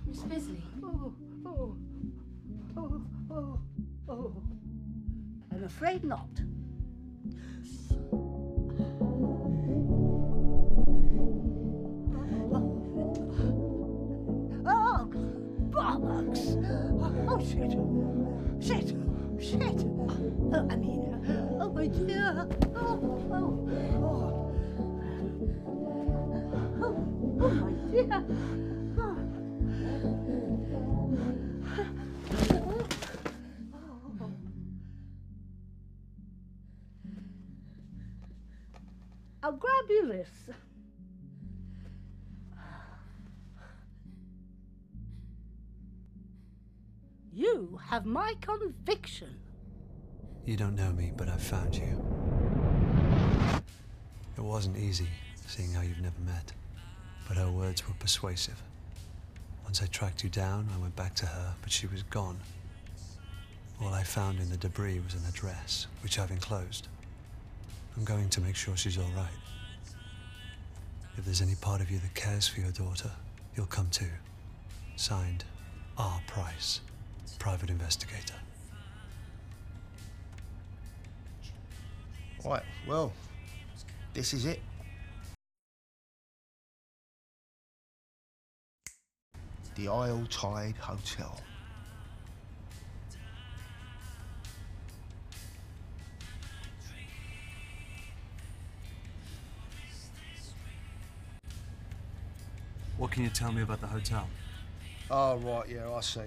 Miss Bisley. I'm afraid not. Oh, bollocks! Oh, shit! Shit! Shit! I mean, oh my dear! Oh my dear! I'll grab you this. You have my conviction. You don't know me, but I've found you. It wasn't easy, seeing how you've never met, but her words were persuasive. Once I tracked you down, I went back to her, but she was gone. All I found in the debris was an address, which I've enclosed. I'm going to make sure she's all right. If there's any part of you that cares for your daughter, you'll come too. Signed, R. Price, Private Investigator. Right, well, this is it. The Isle Tide Hotel. What can you tell me about the hotel? Oh, right, yeah, I see.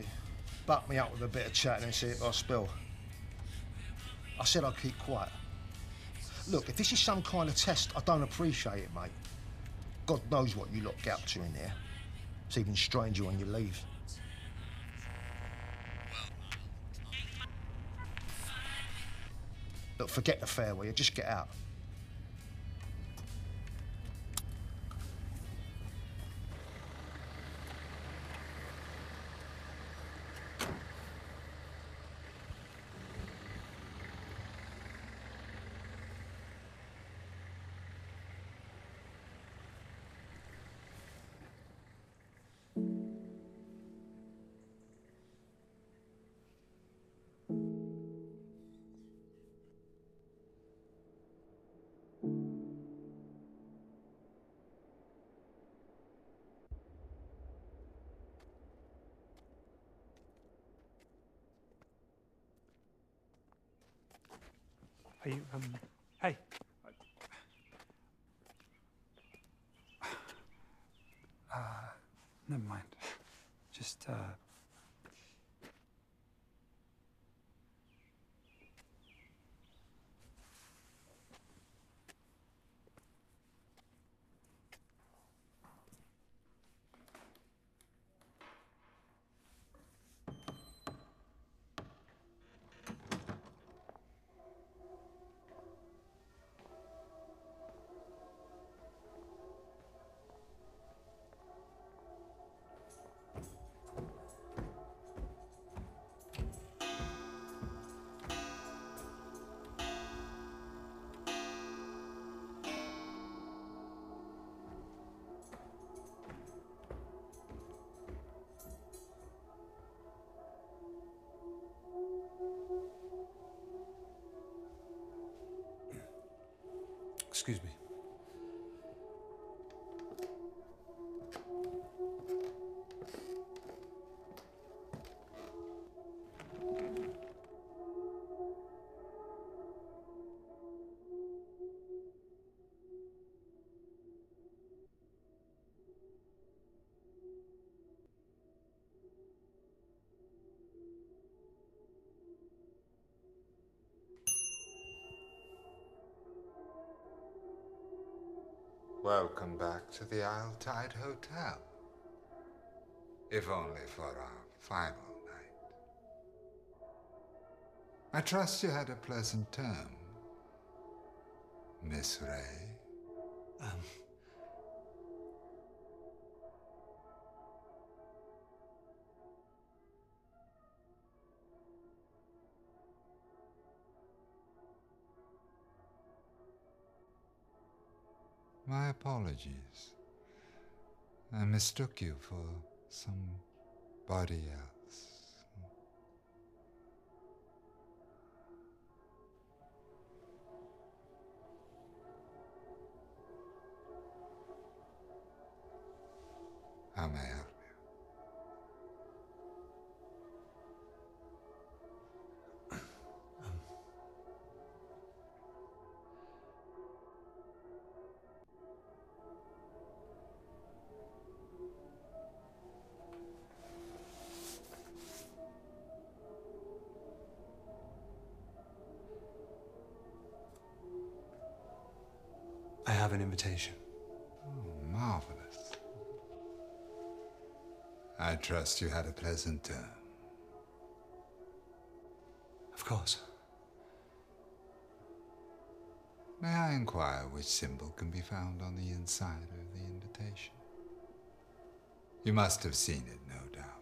Buck me up with a bit of chat and see if I spill. I said I'd keep quiet. Look, if this is some kind of test, I don't appreciate it, mate. God knows what you lot get up to in there. It's even stranger when you leave. Look, forget the farewell, just get out. Are you, hey. Never mind. Just, Excuse me. Welcome back to the Isletide Hotel. If only for our final night. I trust you had a pleasant term, Miss Ray. My apologies. I mistook you for somebody else. How may I help I have an invitation. Oh, marvelous. I trust you had a pleasant term. Of course. May I inquire which symbol can be found on the inside of the invitation? You must have seen it, no doubt.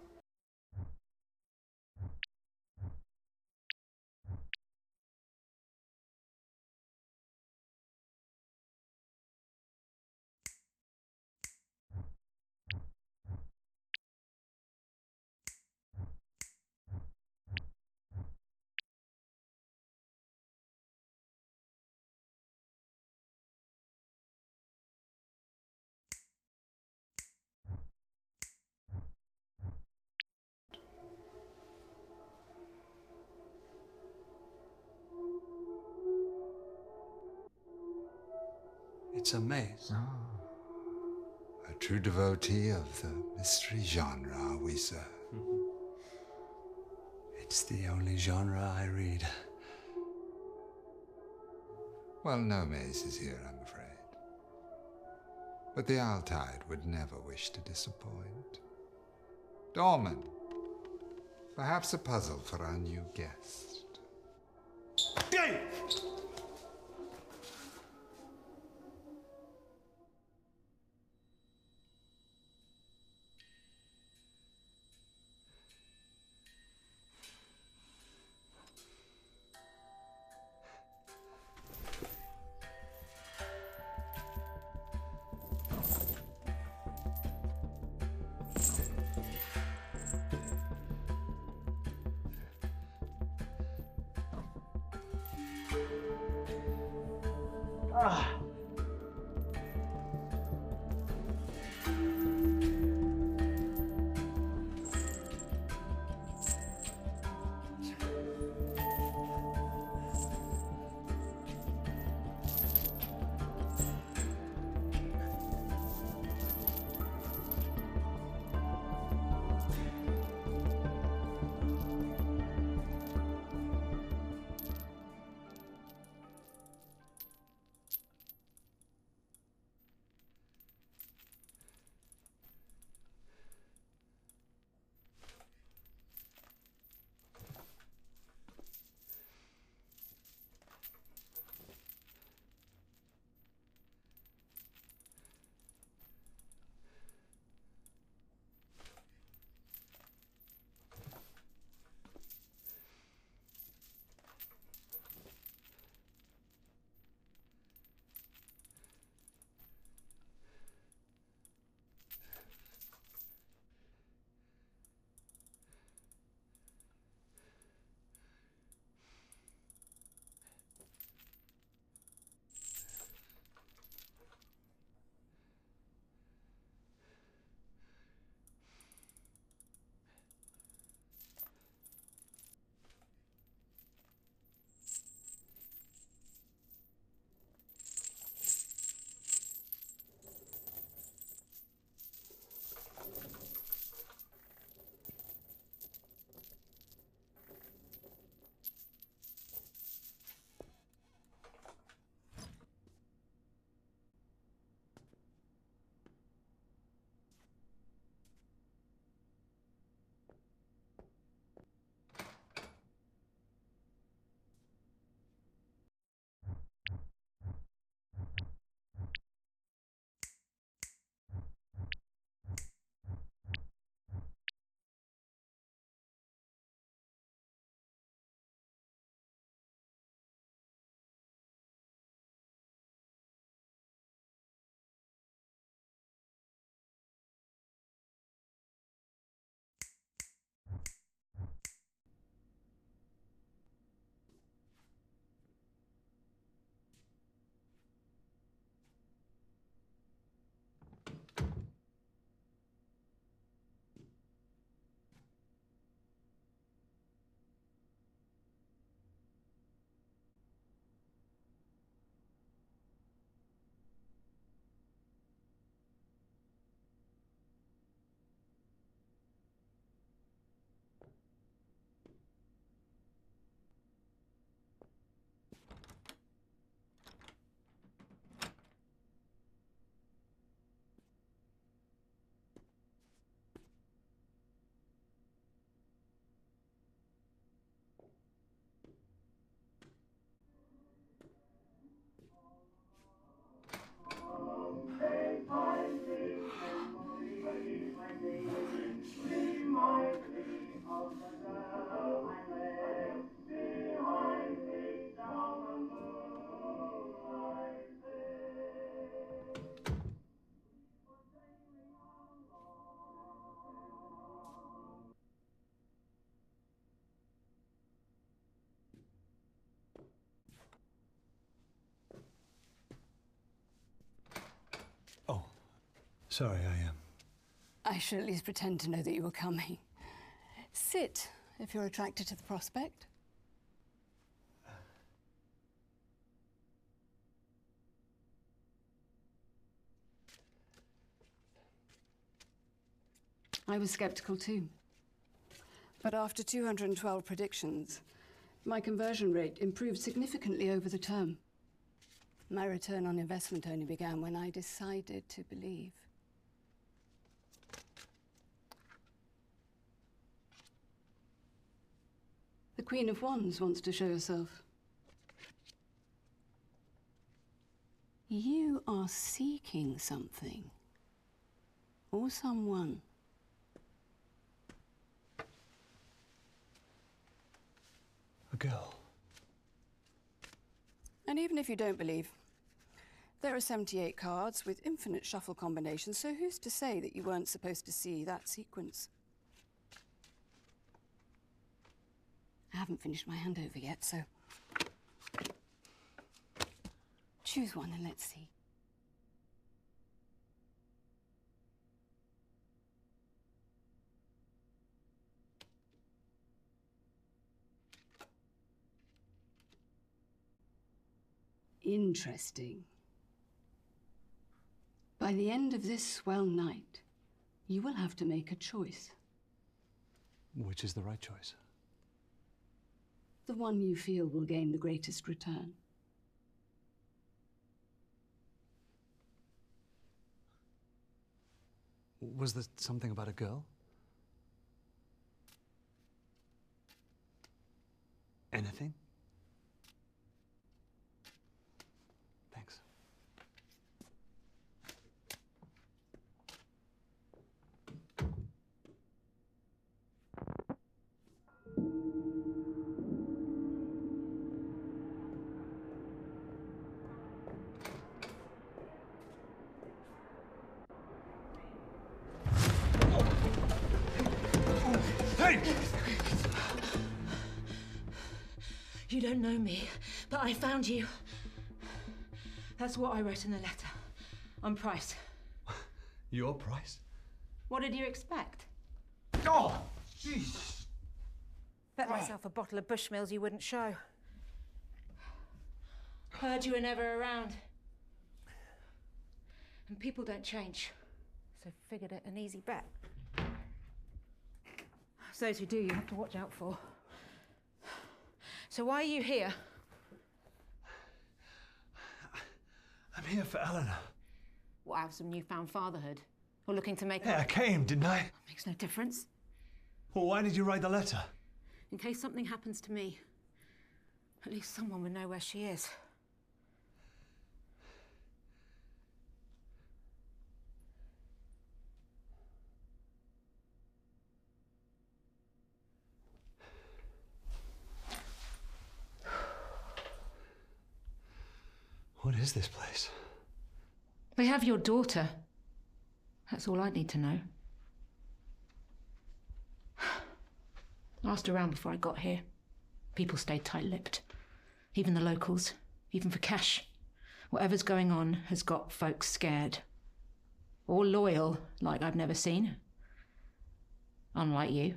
It's a maze. A true devotee of the mystery genre, are we, sir? It's the only genre I read. Well, no mazes here, I'm afraid. But the Isletide would never wish to disappoint. Dorman, perhaps a puzzle for our new guest. Sorry, I should at least pretend to know that you were coming. Sit, if you're attracted to the prospect. I was skeptical too. But after 212 predictions, my conversion rate improved significantly over the term. My return on investment only began when I decided to believe. The Queen of Wands wants to show herself. You are seeking something. Or someone. A girl. And even if you don't believe, there are 78 cards with infinite shuffle combinations, so who's to say that you weren't supposed to see that sequence? I haven't finished my handover yet, so choose one and let's see. Interesting. By the end of this swell night, you will have to make a choice. Which is the right choice? The one you feel will gain the greatest return. Was there something about a girl? Anything? Thanks. You don't know me, but I found you. That's what I wrote in the letter. On Price. Your price? What did you expect? Oh, Jesus! Bet myself a bottle of Bushmills you wouldn't show. Heard you were never around. And people don't change. So figured it an easy bet. It's those who do you have to watch out for. So why are you here? I'm here for Eleanor. What, out of some newfound fatherhood? Or looking to make Yeah, I came, didn't I? Makes no difference. Well, why did you write the letter? In case something happens to me, at least someone would know where she is. What is this place? They have your daughter. That's all I need to know. I asked around before I got here. People stayed tight-lipped. Even the locals. Even for cash. Whatever's going on has got folks scared. Or loyal, like I've never seen. Unlike you.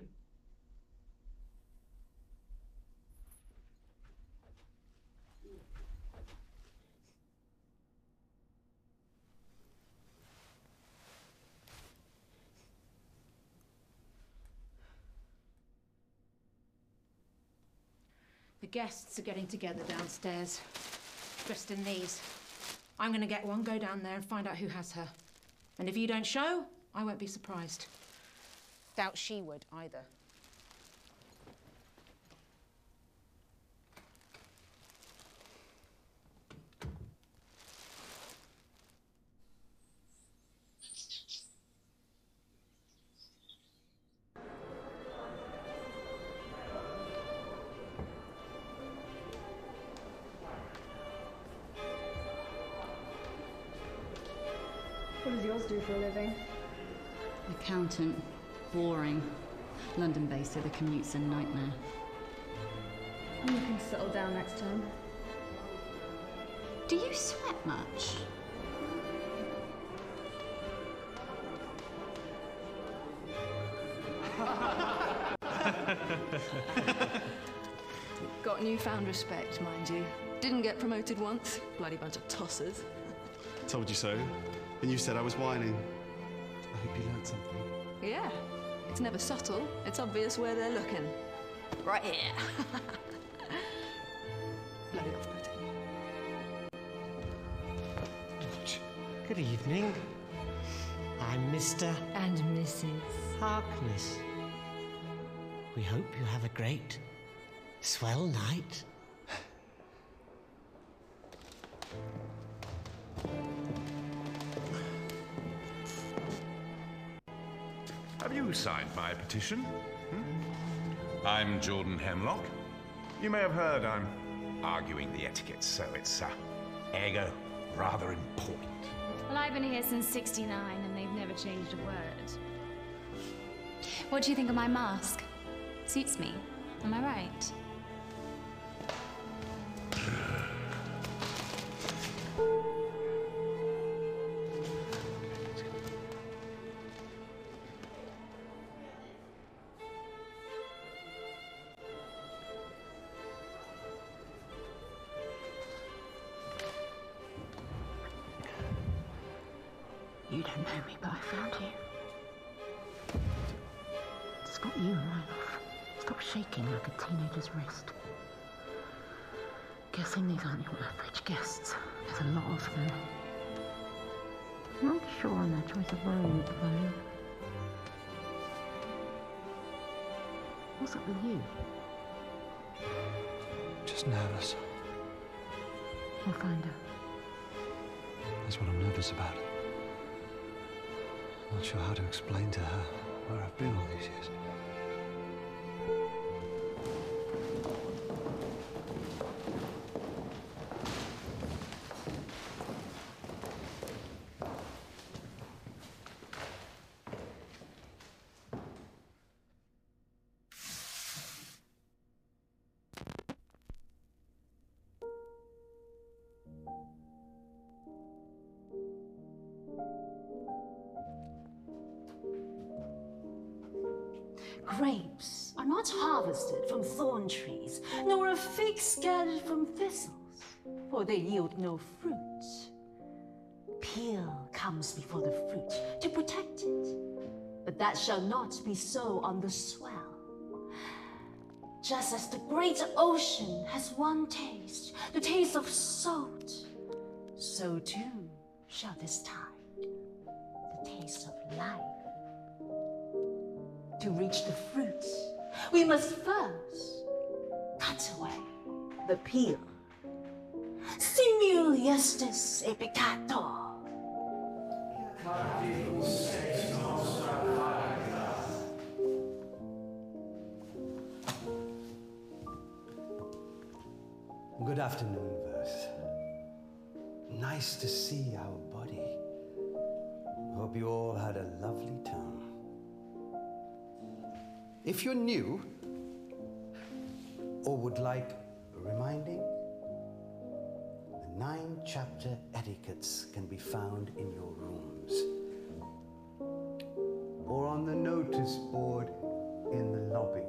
The guests are getting together downstairs, dressed in these. I'm gonna get one, go down there and find out who has her. And if you don't show, I won't be surprised. Doubt she would either. What does yours do for a living? Accountant. Boring. London-based, so the commute's a nightmare. I'm looking to settle down next term. Do you sweat much? Got newfound respect, mind you. Didn't get promoted once. Bloody bunch of tossers. Told you so. And you said I was whining. I hope you learned something. Yeah. It's never subtle. It's obvious where they're looking. Right here. Bloody off-putting. Good evening. I'm Mr. And Mrs. Harkness. We hope you have a great, swell night. Have you signed my petition? I'm Jordan Hemlock. You may have heard I'm arguing the etiquette, so it's ergo rather important. Well, I've been here since '69 and they've never changed a word. What do you think of my mask? Suits me. Am I right? You don't know me, but I found you. It's got you right off. Stop shaking like a teenager's wrist. Guessing these aren't your average guests. There's a lot of them. Not sure on their choice of robe, though. What's up with you? Just nervous. We'll find her. That's what I'm nervous about. Not sure how to explain to her where I've been all these years. Grapes are not harvested from thorn trees, nor are figs scattered from thistles, for they yield no fruit. Peel comes before the fruit to protect it, but that shall not be so on the swell. Just as the great ocean has one taste, the taste of salt, so too shall this tide, the taste of life. To reach the fruits, we must first cut away the peel. Simul justus et peccator. Good afternoon, Verse. Nice to see our body. Hope you all had a lovely time. If you're new, or would like reminding, the 9-chapter etiquettes can be found in your rooms, or on the notice board in the lobby.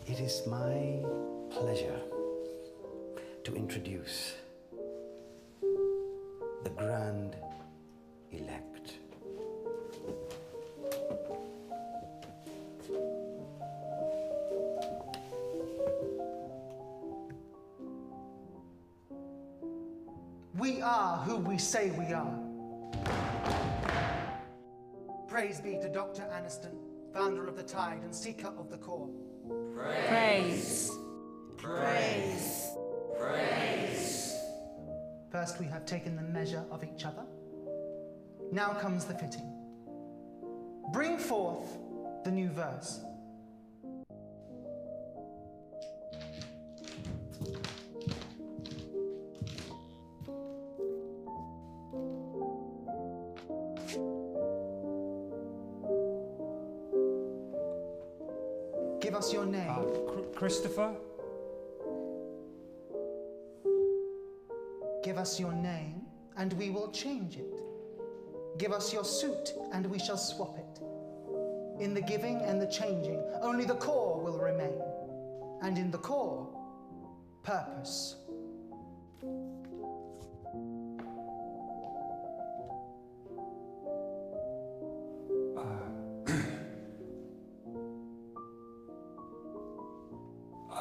It is my pleasure to introduce the Grand Elect. We are who we say we are. Praise be to Dr. Aniston, founder of the Tide and seeker of the core. Praise. Praise. Praise. First we have taken the measure of each other. Now comes the fitting. Bring forth the new verse. Give us your name. Christopher? Give us your name, and we will change it. Give us your suit, and we shall swap it. In the giving and the changing, only the core will remain. And in the core, purpose.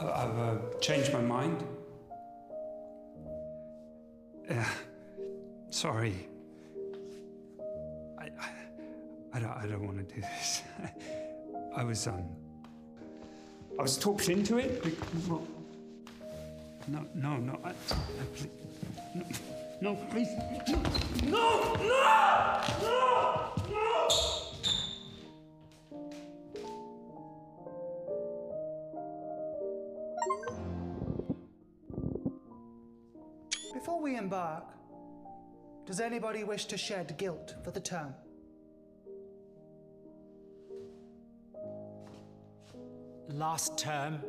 I've changed my mind. Sorry. I don't want to do this. I was talked into it. No, please. No! Before we embark, does anybody wish to shed guilt for the term? Last term,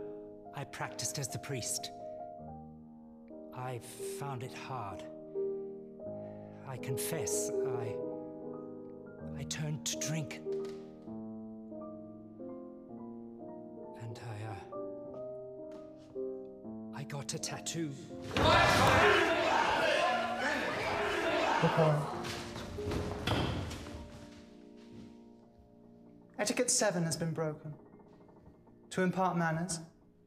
I practiced as the priest. I found it hard. I confess, I turned to drink. And I got a tattoo. Okay. Etiquette 7 has been broken. To impart manners,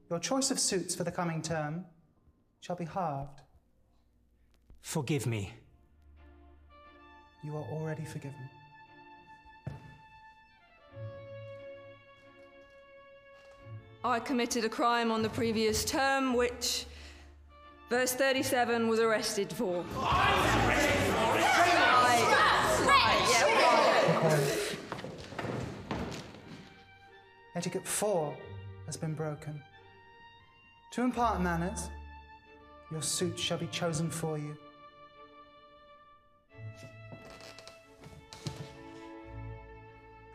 your choice of suits for the coming term shall be halved. Forgive me. You are already forgiven. I committed a crime on the previous term, which verse 37 was arrested for. Etiquette 4 has been broken. To impart manners, your suit shall be chosen for you.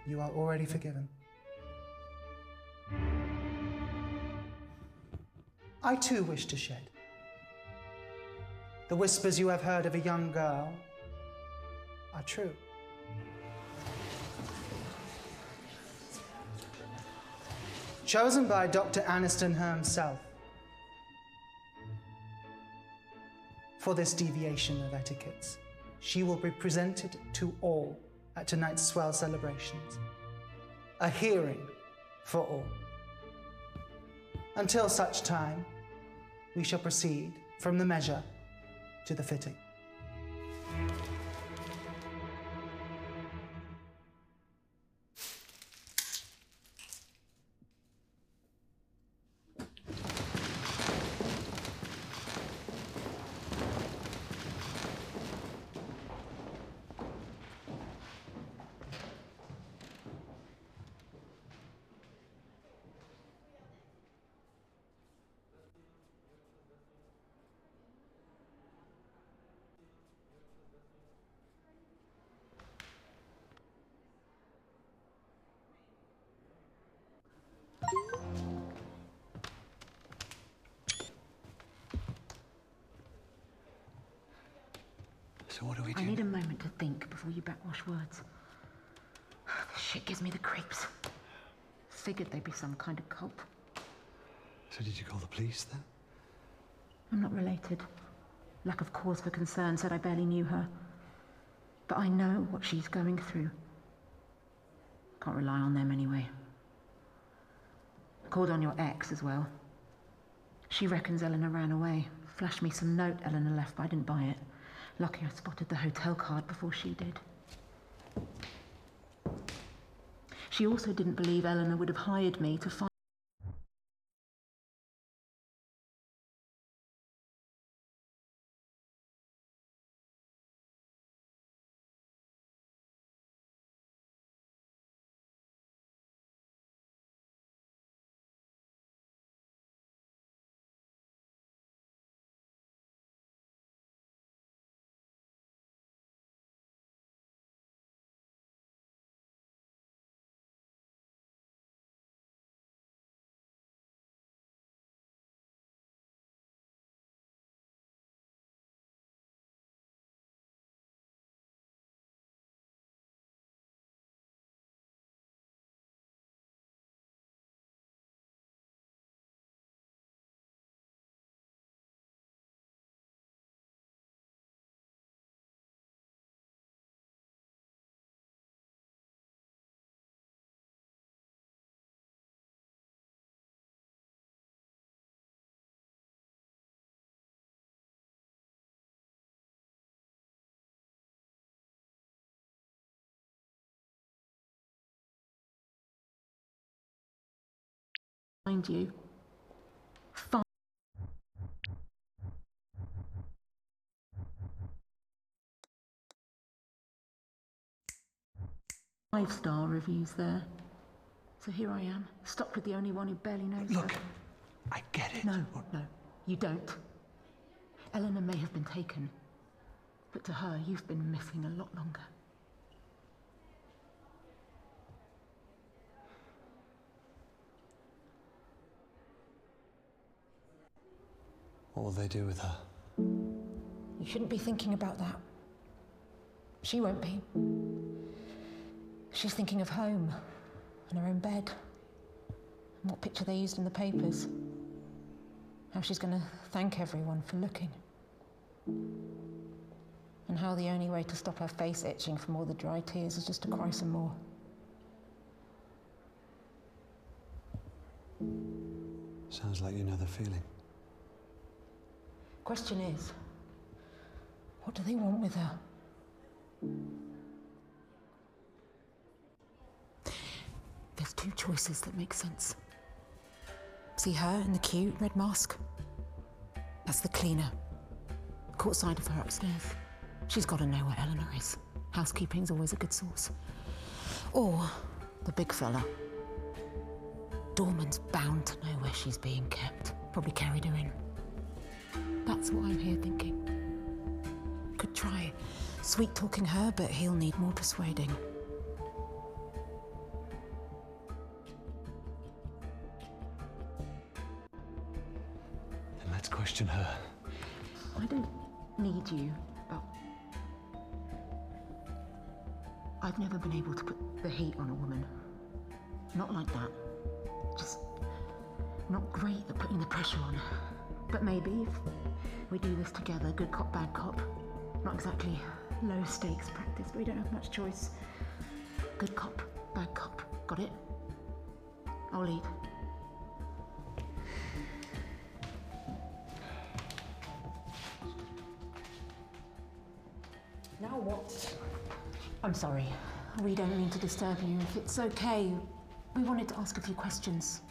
You are already forgiven. I too wish to shed. The whispers you have heard of a young girl are true. Chosen by Dr. Aniston himself for this deviation of etiquettes, she will be presented to all at tonight's swell celebrations. A hearing for all. Until such time, we shall proceed from the measure to the fitting. So what do we do? I need a moment to think before you backwash words. This shit gives me the creeps. Figured they'd be some kind of cult. So did you call the police then? I'm not related. Lack of cause for concern said I barely knew her. But I know what she's going through. Can't rely on them anyway. Called on your ex as well. She reckons Eleanor ran away. Flashed me some note Eleanor left, but I didn't buy it. Lucky I spotted the hotel card before she did. She also didn't believe Eleanor would have hired me to find find you. Five-star reviews there. So here I am, stuck with the only one who barely knows Look, her. I get it. No, you don't. Eleanor may have been taken, but to her, you've been missing a lot longer. What will they do with her? You shouldn't be thinking about that. She won't be. She's thinking of home and her own bed. And what picture they used in the papers. How she's going to thank everyone for looking. And how the only way to stop her face itching from all the dry tears is just to cry some more. Sounds like you know the feeling. Question is, what do they want with her? There's two choices that make sense. See her in the cute red mask? That's the cleaner. Caught sight of her upstairs. She's got to know where Eleanor is. Housekeeping's always a good source. Or the big fella. Dorman's bound to know where she's being kept. Probably carried her in. That's what I'm here thinking. Could try sweet-talking her, but he'll need more persuading. Then let's question her. I don't need you, but I've never been able to put the heat on a woman. Not like that. Just not great at putting the pressure on. But maybe if we do this together, good cop, bad cop. Not exactly low stakes practice, but we don't have much choice. Good cop, bad cop. Got it? I'll lead. Now what? I'm sorry. We don't mean to disturb you. If it's okay, we wanted to ask a few questions.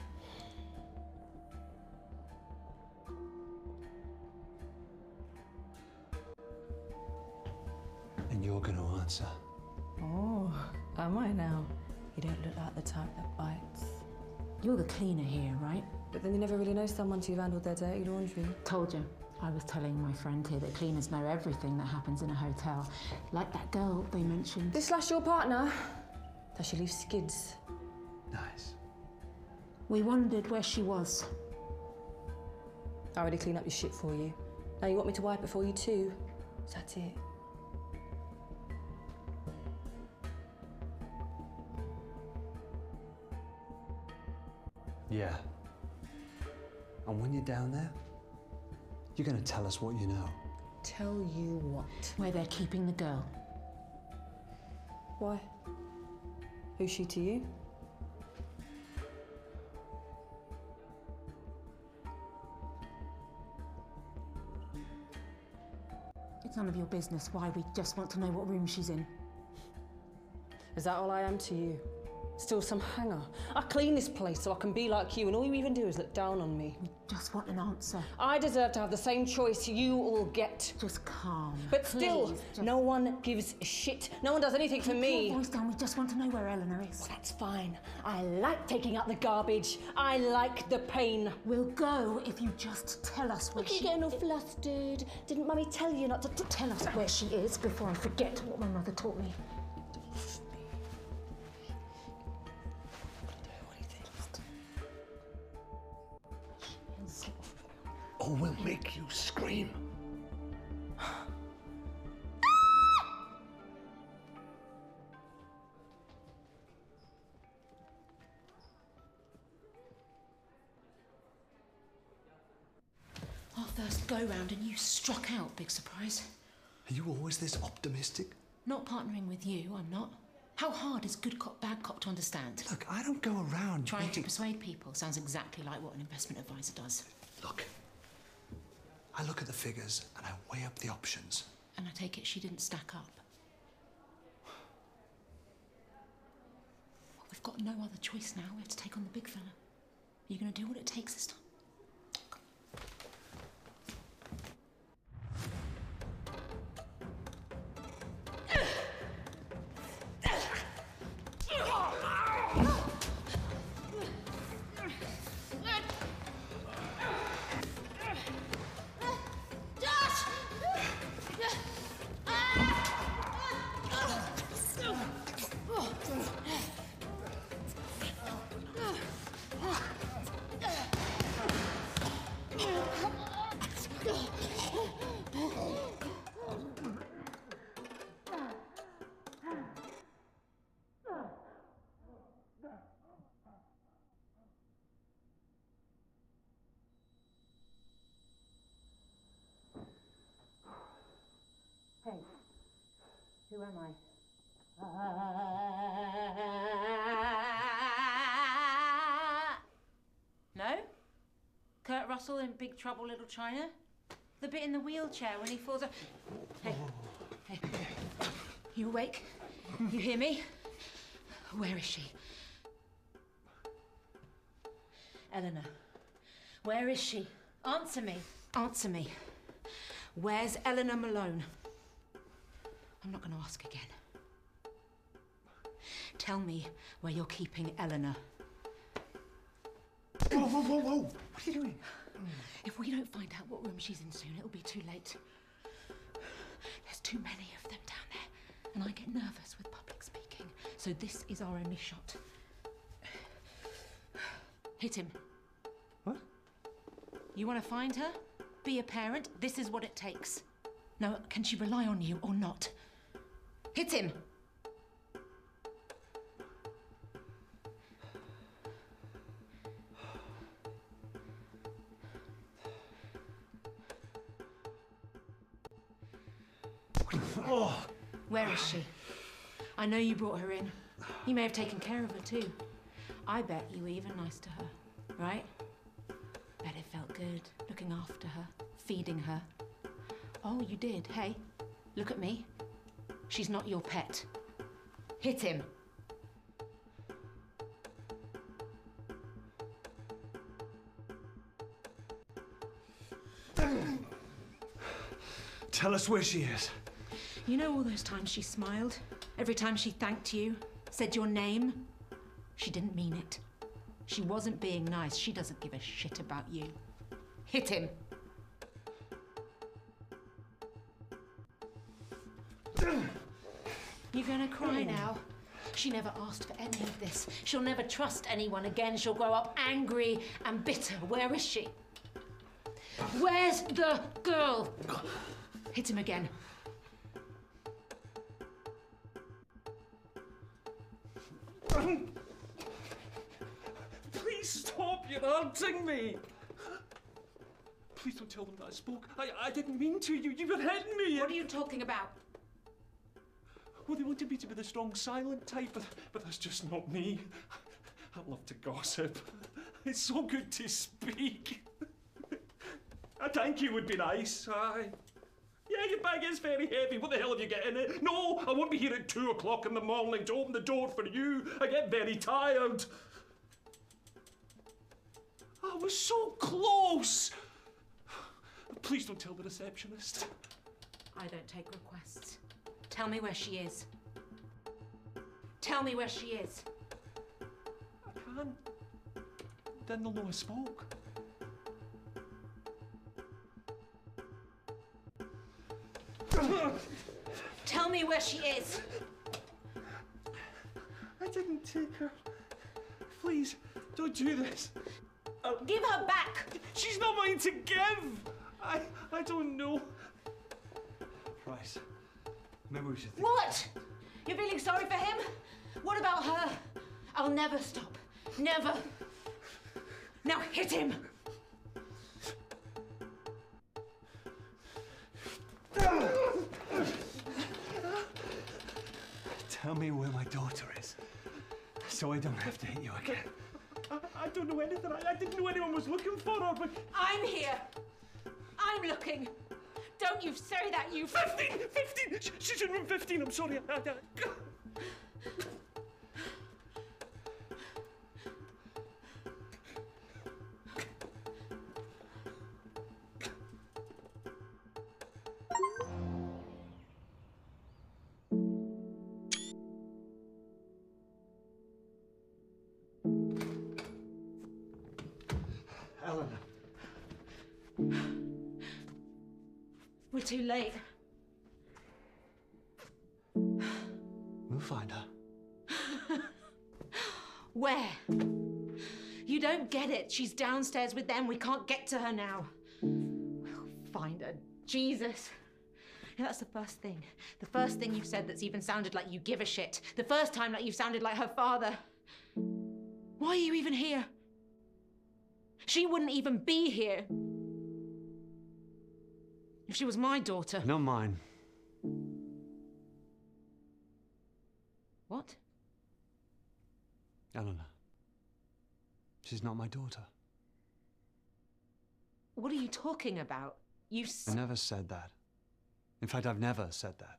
And you're going to answer. Oh, am I now? You don't look like the type that bites. You're the cleaner here, right? But then you never really know someone till you've handled their dirty laundry. Told you. I was telling my friend here that cleaners know everything that happens in a hotel. Like that girl they mentioned. This slash your partner? Does she leave skids? Nice. We wondered where she was. I already cleaned up your shit for you. Now you want me to wipe it for you too? Is that it? Yeah. And when you're down there, you're going to tell us what you know. Tell you what? Where they're keeping the girl. Why? Who's she to you? It's none of your business why. We just want to know what room she's in. Is that all I am to you? Still some hanger? I clean this place so I can be like you, and all you even do is look down on me. We just want an answer. I deserve to have the same choice you all get. Just calm. But still, no one gives a shit. No one does anything for me. Keep your voice down. We just want to know where Eleanor is. Well, that's fine. I like taking out the garbage. I like the pain. We'll go if you just tell us where she is. Look, you're getting all flustered. Didn't Mummy tell you not to tell us where she is before I forget what my mother taught me? Or we'll make you scream. Our first go-round and you struck out, big surprise. Are you always this optimistic? Not partnering with you, I'm not. How hard is good cop, bad cop to understand? Look, I don't go around trying to persuade people. Sounds exactly like what an investment advisor does. Look, I look at the figures and I weigh up the options. And I take it she didn't stack up. Well, we've got no other choice now. We have to take on the big fella. you going to do what it takes this time? Hey, who am I? No? Kurt Russell in Big Trouble, Little China? The bit in the wheelchair when he falls off. Hey, hey, you awake? You hear me? Where is she? Eleanor, where is she? Answer me. Answer me. Where's Eleanor Malone? I'm not going to ask again. Tell me where you're keeping Eleanor. Whoa, whoa, whoa, whoa! What are you doing? If we don't find out what room she's in soon, it'll be too late. There's too many of them down there, and I get nervous with public speaking. So this is our only shot. Hit him. What? You want to find her? Be a parent? This is what it takes. Now, can she rely on you or not? Hit him! Oh. Where is she? I know you brought her in. You may have taken care of her too. I bet you were even nice to her, right? Bet it felt good, looking after her, feeding her. Oh, you did. Hey, look at me. She's not your pet. Hit him. Tell us where she is. You know all those times she smiled? Every time she thanked you, said your name? She didn't mean it. She wasn't being nice. She doesn't give a shit about you. Hit him. You're gonna cry now? She never asked for any of this. She'll never trust anyone again. She'll grow up angry and bitter. Where is she? Where's the girl? Hit him again. Please stop, you're hurting me. Please don't tell them that I spoke. I didn't mean to. You were hitting me. What are you talking about? Well, they wanted me to be the strong, silent type, but that's just not me. I love to gossip. It's so good to speak. A thank you would be nice, aye. Yeah, your bag is very heavy. What the hell have you got in it? No, I won't be here at 2 o'clock in the morning to open the door for you. I get very tired. I was so close. Please don't tell the receptionist. I don't take requests. Tell me where she is. Tell me where she is. I can't. Then they'll know I spoke. Tell me where she is. I didn't take her. Please, don't do this. Give her back. She's not mine to give. I don't know. Price. Maybe we should think. What? You're feeling sorry for him? What about her? I'll never stop. Never. Now hit him. Tell me where my daughter is, so I don't have to hit you again. I don't know anything. I didn't know anyone was looking for her, but... I'm here. I'm looking. Don't you say that, you... 15! 15! She's in room 15, I'm sorry. Eleanor. We're too late. We'll find her. Where? You don't get it. She's downstairs with them. We can't get to her now. We'll find her. Jesus. Yeah, that's the first thing. The first thing you've said that's even sounded like you give a shit. The first time like you've sounded like her father. Why are you even here? She wouldn't even be here. If she was my daughter. Not mine. What? Eleanor. She's not my daughter. What are you talking about? I never said that. In fact, I've never said that.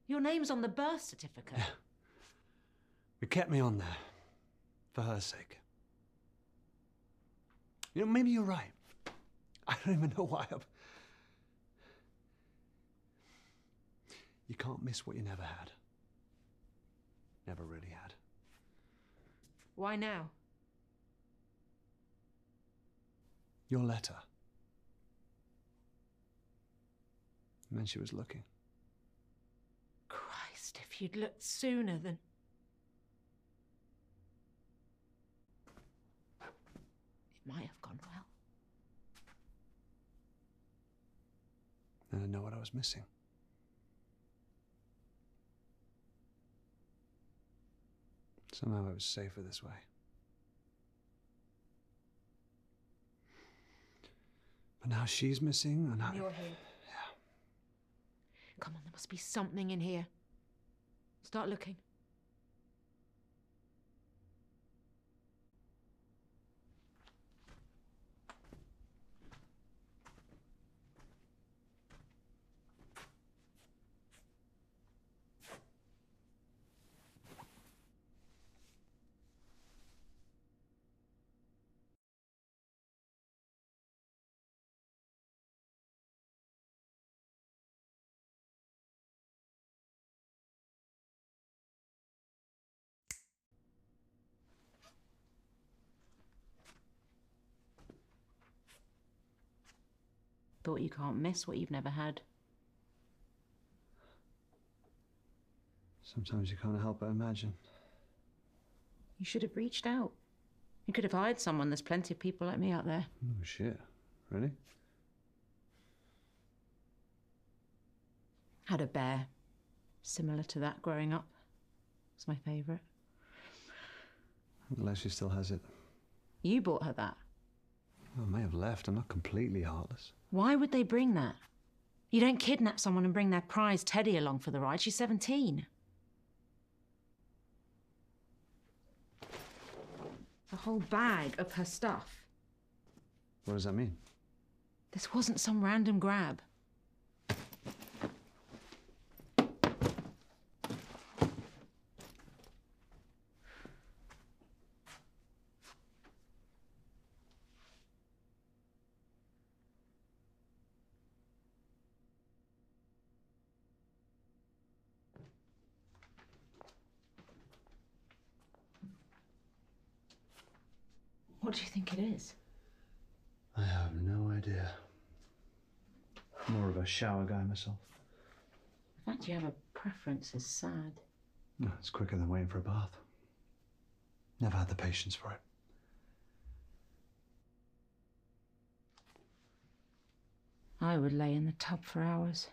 Your name's on the birth certificate. It kept me on there. For her sake. You know, maybe you're right. I don't even know why I'm... You can't miss what you never had. Never really had. Why now? Your letter. And then she was looking. Christ, if you'd looked sooner then... It might have gone well. And I know what I was missing. Somehow it was safer this way. But now she's missing and You're here. Yeah. Come on, there must be something in here. Start looking. Thought you can't miss what you've never had. Sometimes you can't help but imagine. You should have reached out. You could have hired someone. There's plenty of people like me out there. Oh, shit. Really? Had a bear. Similar to that growing up. It's my favourite. Unless she still has it. You bought her that. I may have left. I'm not completely heartless. Why would they bring that? You don't kidnap someone and bring their prize Teddy along for the ride. She's 17. A whole bag of her stuff. What does that mean? This wasn't some random grab. What do you think it is? I have no idea. More of a shower guy myself. The fact you have a preference is sad. No, it's quicker than waiting for a bath. Never had the patience for it. I would lay in the tub for hours.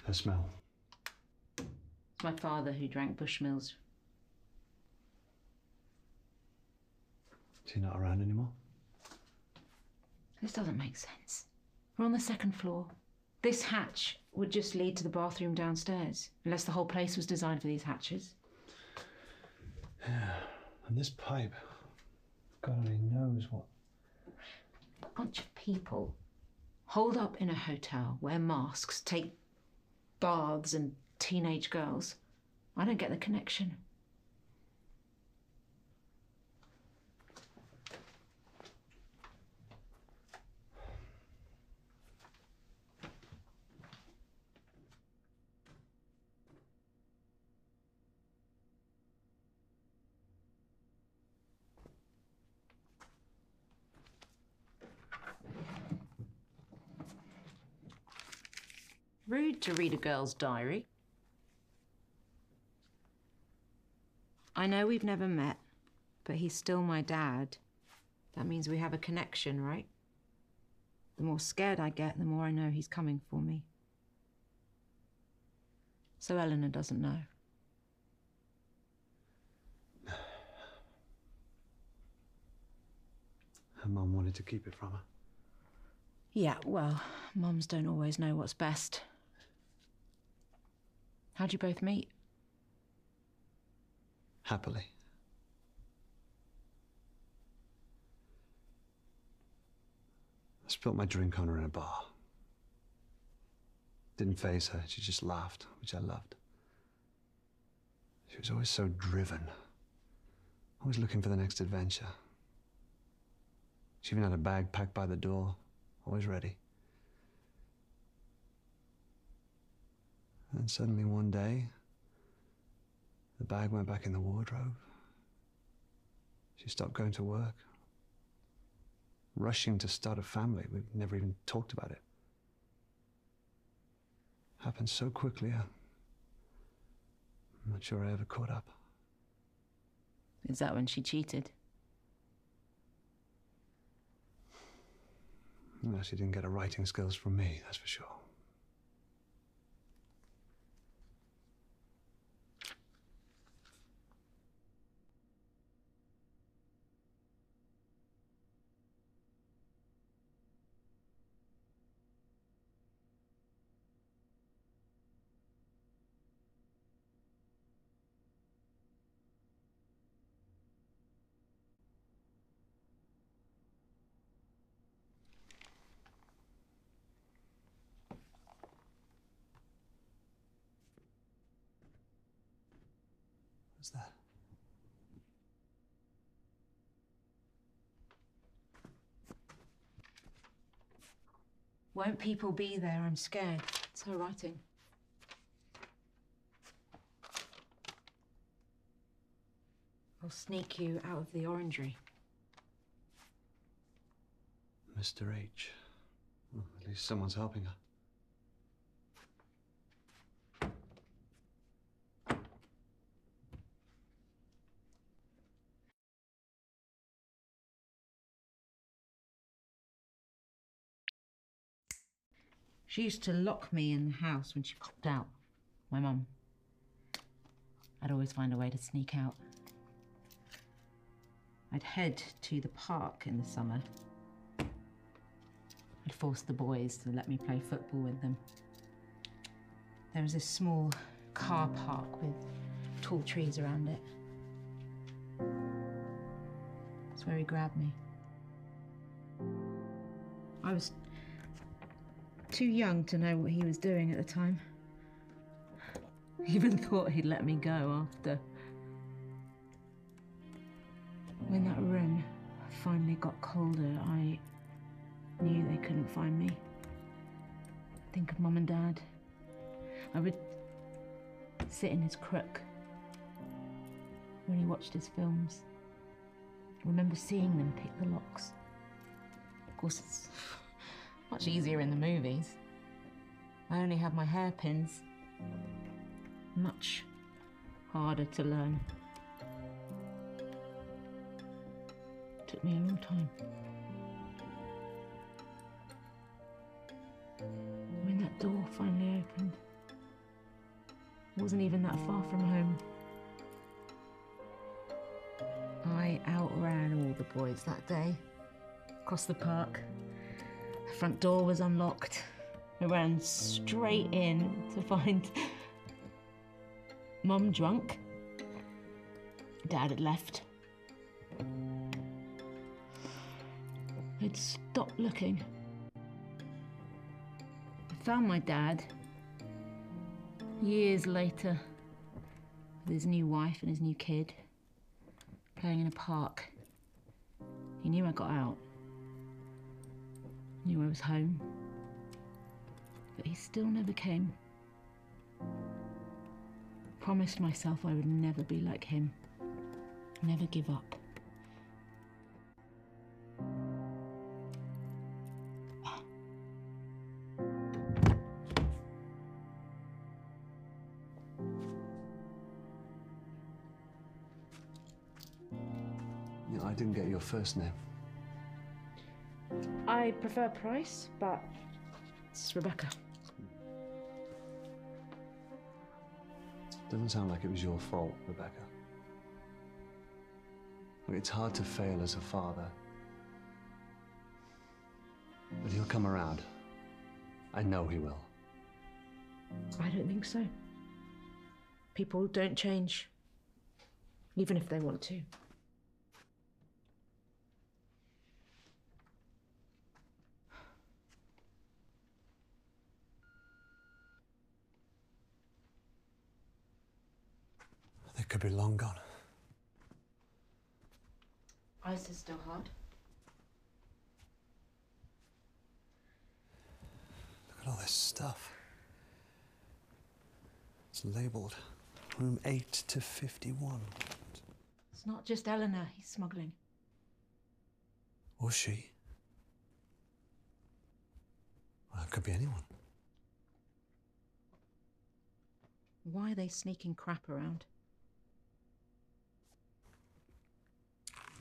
Her smell. It's my father who drank Bushmills. Is he not around anymore? This doesn't make sense. We're on the second floor. This hatch would just lead to the bathroom downstairs, unless the whole place was designed for these hatches. Yeah, and this pipe, God only knows what. A bunch of people holed up in a hotel, wear masks, take baths and teenage girls. I don't get the connection. Rude to read a girl's diary. I know we've never met, but he's still my dad. That means we have a connection, right? The more scared I get, the more I know he's coming for me. So Eleanor doesn't know. Her mum wanted to keep it from her. Yeah, well, mums don't always know what's best. How'd you both meet? Happily. I spilled my drink on her in a bar. Didn't faze her, she just laughed, which I loved. She was always so driven, always looking for the next adventure. She even had a bag packed by the door, always ready. And suddenly one day, the bag went back in the wardrobe. She stopped going to work, rushing to start a family. We'd never even talked about it. Happened so quickly, I'm not sure I ever caught up. Is that when she cheated? No, she didn't get her writing skills from me, that's for sure. What's that? Won't people be there? I'm scared. It's her writing. I'll sneak you out of the orangery. Mr. H. Well, at least someone's helping her. She used to lock me in the house when she popped out. My mum. I'd always find a way to sneak out. I'd head to the park in the summer. I'd force the boys to let me play football with them. There was this small car park with tall trees around it. That's where he grabbed me. I was too young to know what he was doing at the time. He even thought he'd let me go after. When that room finally got colder, I knew they couldn't find me. I'd think of Mum and Dad. I would sit in his crook when he watched his films. I remember seeing them pick the locks. Of course, it's much easier in the movies. I only have my hairpins. Much harder to learn. Took me a long time. When that door finally opened, it wasn't even that far from home. I outran all the boys that day. Across the park. The front door was unlocked. I ran straight in to find Mum drunk. Dad had left. I'd stopped looking. I found my dad years later with his new wife and his new kid playing in a park. He knew I got out. Knew I was home. But he still never came. Promised myself I would never be like him. Never give up. I didn't get your first name. I prefer Price, but it's Rebecca. Doesn't sound like it was your fault, Rebecca. Look, it's hard to fail as a father. But he'll come around. I know he will. I don't think so. People don't change, even if they want to. They could be long gone. Ice is still hard. Look at all this stuff. It's labelled room 8 to 51. It's not just Eleanor he's smuggling. Or she. Well, it could be anyone. Why are they sneaking crap around?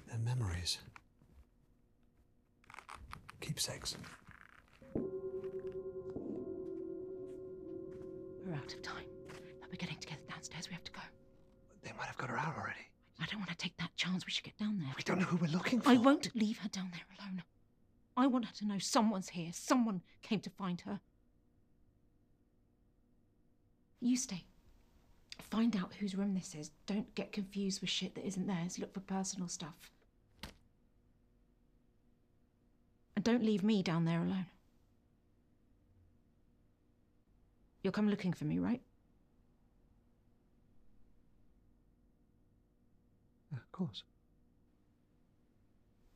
Their memories. Keepsakes. We're out of time. They'll be getting together downstairs. We have to go. They might have got her out already. I don't want to take that chance. We should get down there. We don't know who we're looking for. I won't leave her down there alone. I want her to know someone's here. Someone came to find her. You stay. Find out whose room this is. Don't get confused with shit that isn't theirs. Look for personal stuff. And don't leave me down there alone. You'll come looking for me, right? Yeah, of course.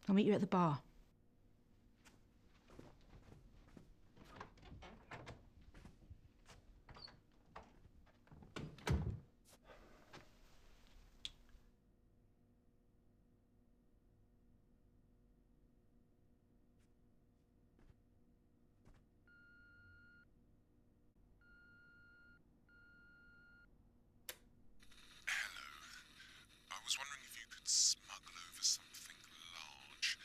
I'll meet you at the bar. I was wondering if you could smuggle over something large.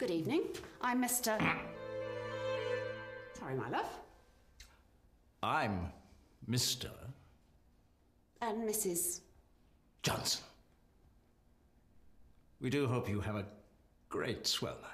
Good evening. I'm Mr. Sorry, my love. I'm Mr. And Mrs. Johnson. We do hope you have a great swell night.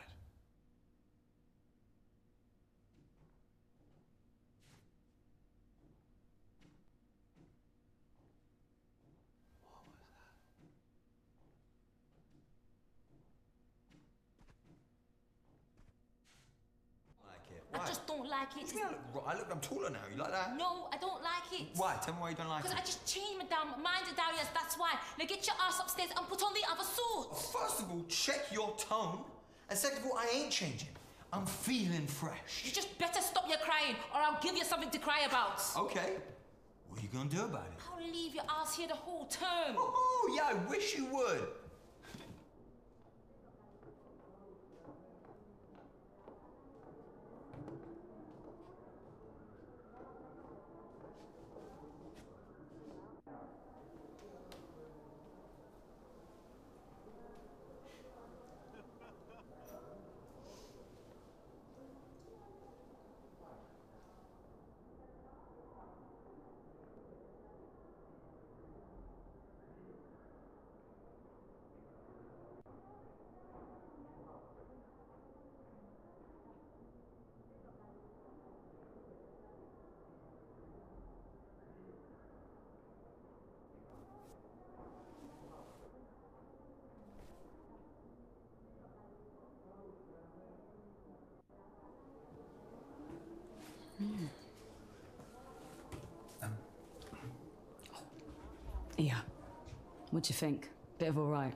I just don't like it. I'm taller now. You like that? No, I don't like it. Why? Tell me why you don't like it. Because I just changed my damn mind to Darius, that's why. Now get your ass upstairs and put on the other suit. First of all, check your tone. And second of all, I ain't changing. I'm feeling fresh. You just better stop your crying or I'll give you something to cry about. Okay. What are you gonna do about it? I'll leave your ass here the whole term. Oh, yeah, I wish you would. Yeah. What'd you think? Bit of all right.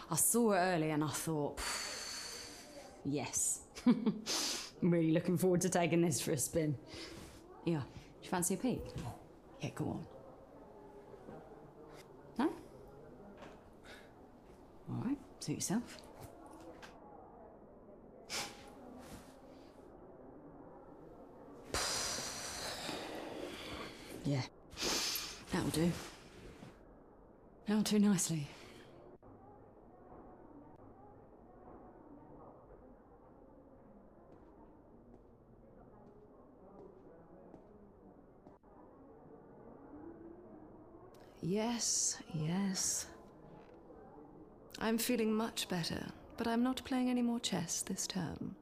I saw it early and I thought, yes. I'm really looking forward to taking this for a spin. Yeah. Do you fancy a peek? Yeah, go on. No? All right. Suit yourself. Yeah. That'll do. That'll do nicely. Yes, yes. I'm feeling much better, but I'm not playing any more chess this term.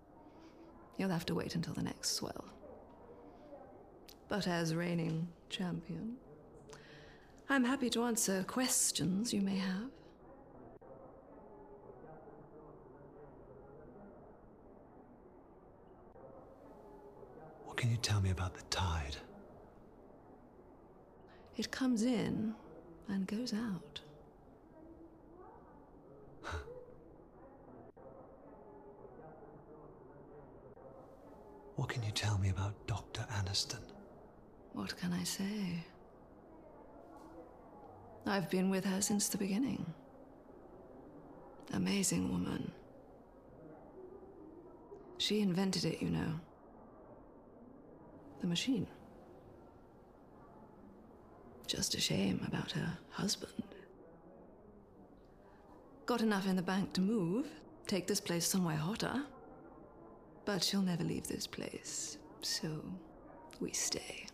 You'll have to wait until the next swell. But as reigning champion, I'm happy to answer questions you may have. What can you tell me about the tide? It comes in and goes out. What can you tell me about Dr. Aniston? What can I say? I've been with her since the beginning. Amazing woman. She invented it, you know. The machine. Just a shame about her husband. Got enough in the bank to move, take this place somewhere hotter. But she'll never leave this place, so we stay.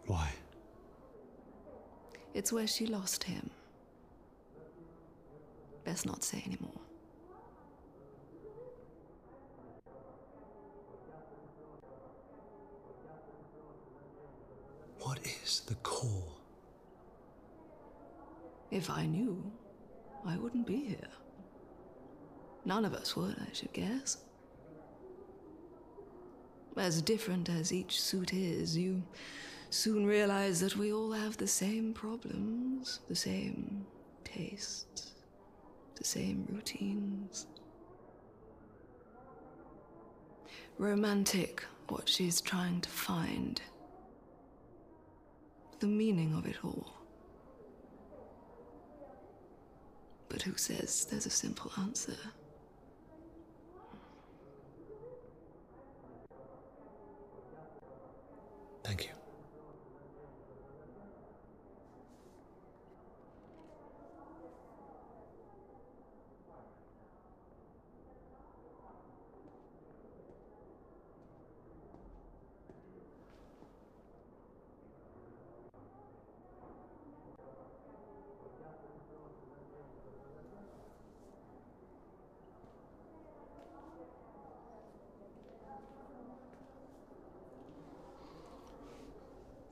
Why? It's where she lost him. Best not say anymore. What is the core? If I knew, I wouldn't be here. None of us would, I should guess. As different as each suit is, you soon realize that we all have the same problems, the same tastes, the same routines. Romantic, what she's trying to find. The meaning of it all. But who says there's a simple answer? Thank you.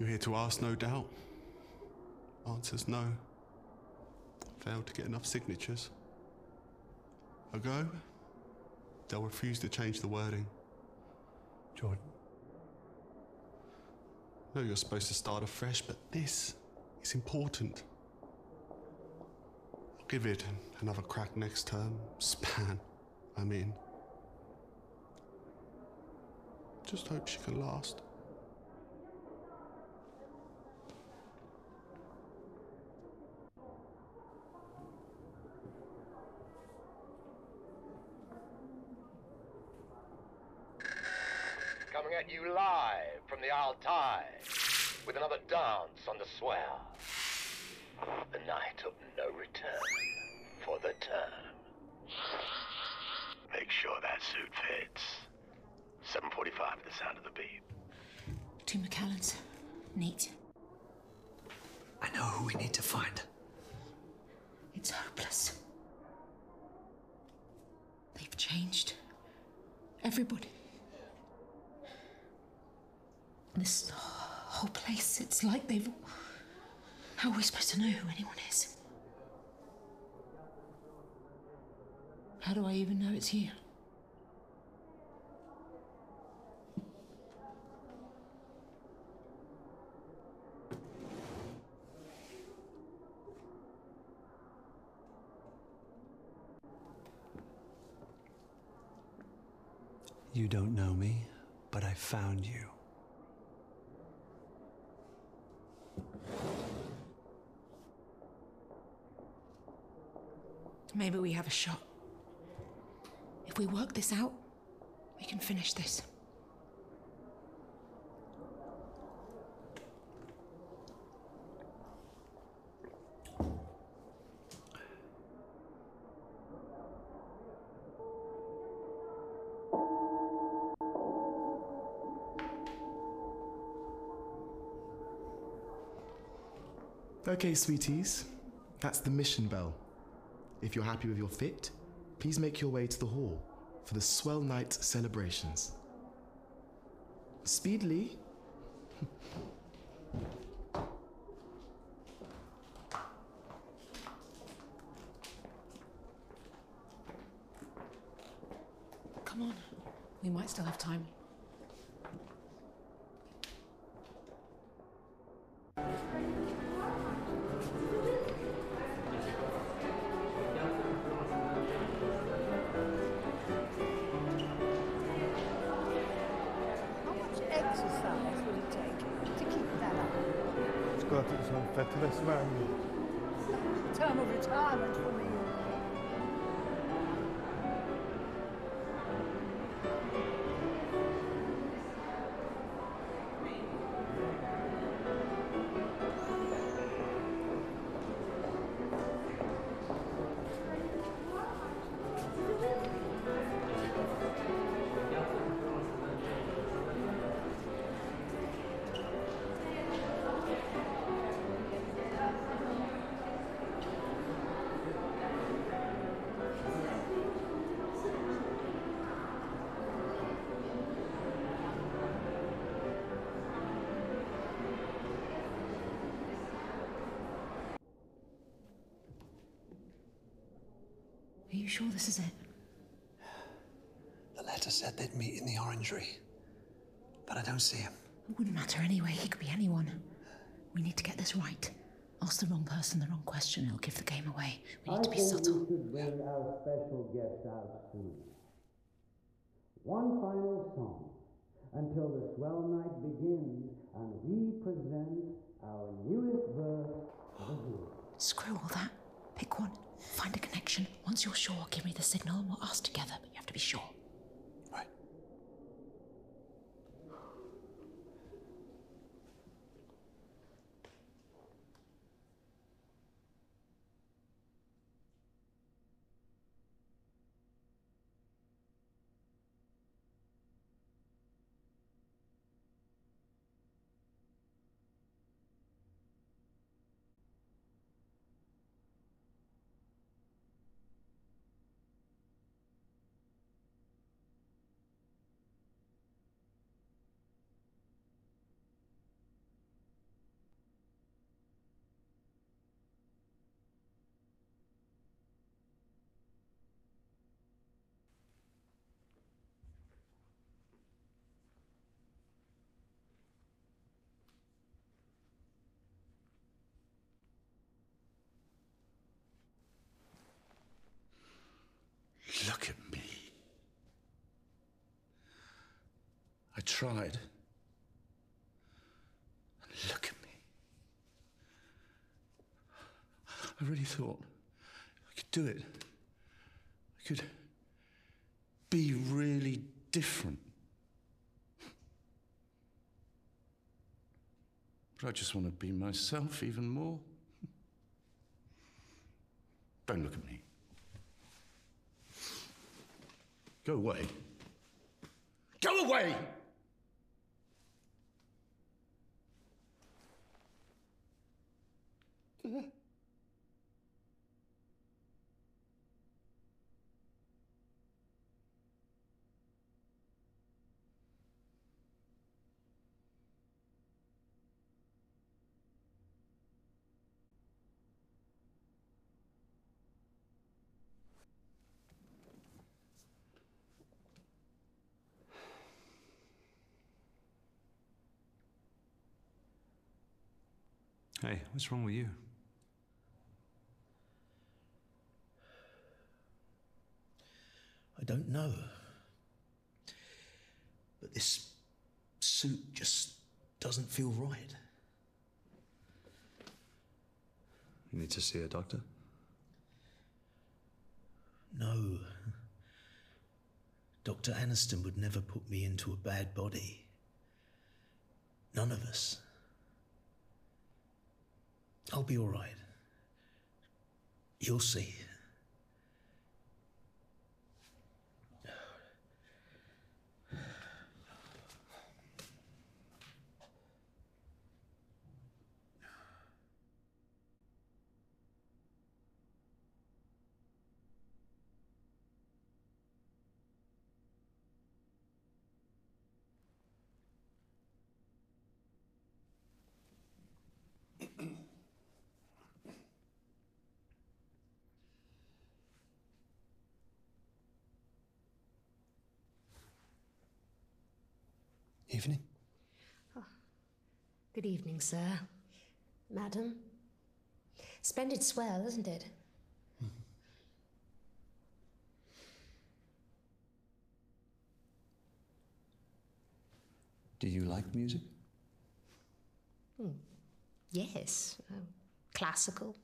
You're here to ask, no doubt. Answer's no. Failed to get enough signatures. A go? They'll refuse to change the wording. Jordan. No, you're supposed to start afresh, but this is important. I'll give it another crack next term. Span, I mean. Just hope she can last. Coming at you live from the Altai with another dance on the swell. The night of no return for the term. Make sure that suit fits. 7:45 at the sound of the beep. 2 McAllens. Neat. I know who we need to find. It's hopeless. They've changed. Everybody. This whole place, it's like they've... How are we supposed to know who anyone is? How do I even know it's you? You don't know me, but I found you. Maybe we have a shot. If we work this out, we can finish this. Okay, sweeties, that's the mission bell. If you're happy with your fit, please make your way to the hall for the Swell Night celebrations. Speedily. Come on, we might still have time. Term of retirement for me. Are you sure this is it? The letter said they'd meet in the orangery, but I don't see him. It wouldn't matter anyway. He could be anyone. We need to get this right. Ask the wrong person the wrong question, it'll give the game away. We need to be subtle. We should bring our special guest out soon. One final song until the swell night begins and we present our newest verse. Screw all that. Pick one. Find a connection. Once you're sure, give me the signal and we'll ask together, but you have to be sure. Right. Look at me. I tried. And look at me. I really thought I could do it. I could be really different. But I just want to be myself even more. Don't look at me. Go away. Go away! Hey, what's wrong with you? I don't know. But this suit just doesn't feel right. You need to see a doctor? No. Dr. Aniston would never put me into a bad body. None of us. I'll be all right. You'll see. Evening. Oh. Good evening, sir. Madam. Splendid swell, isn't it? Do you like music? Yes. Classical.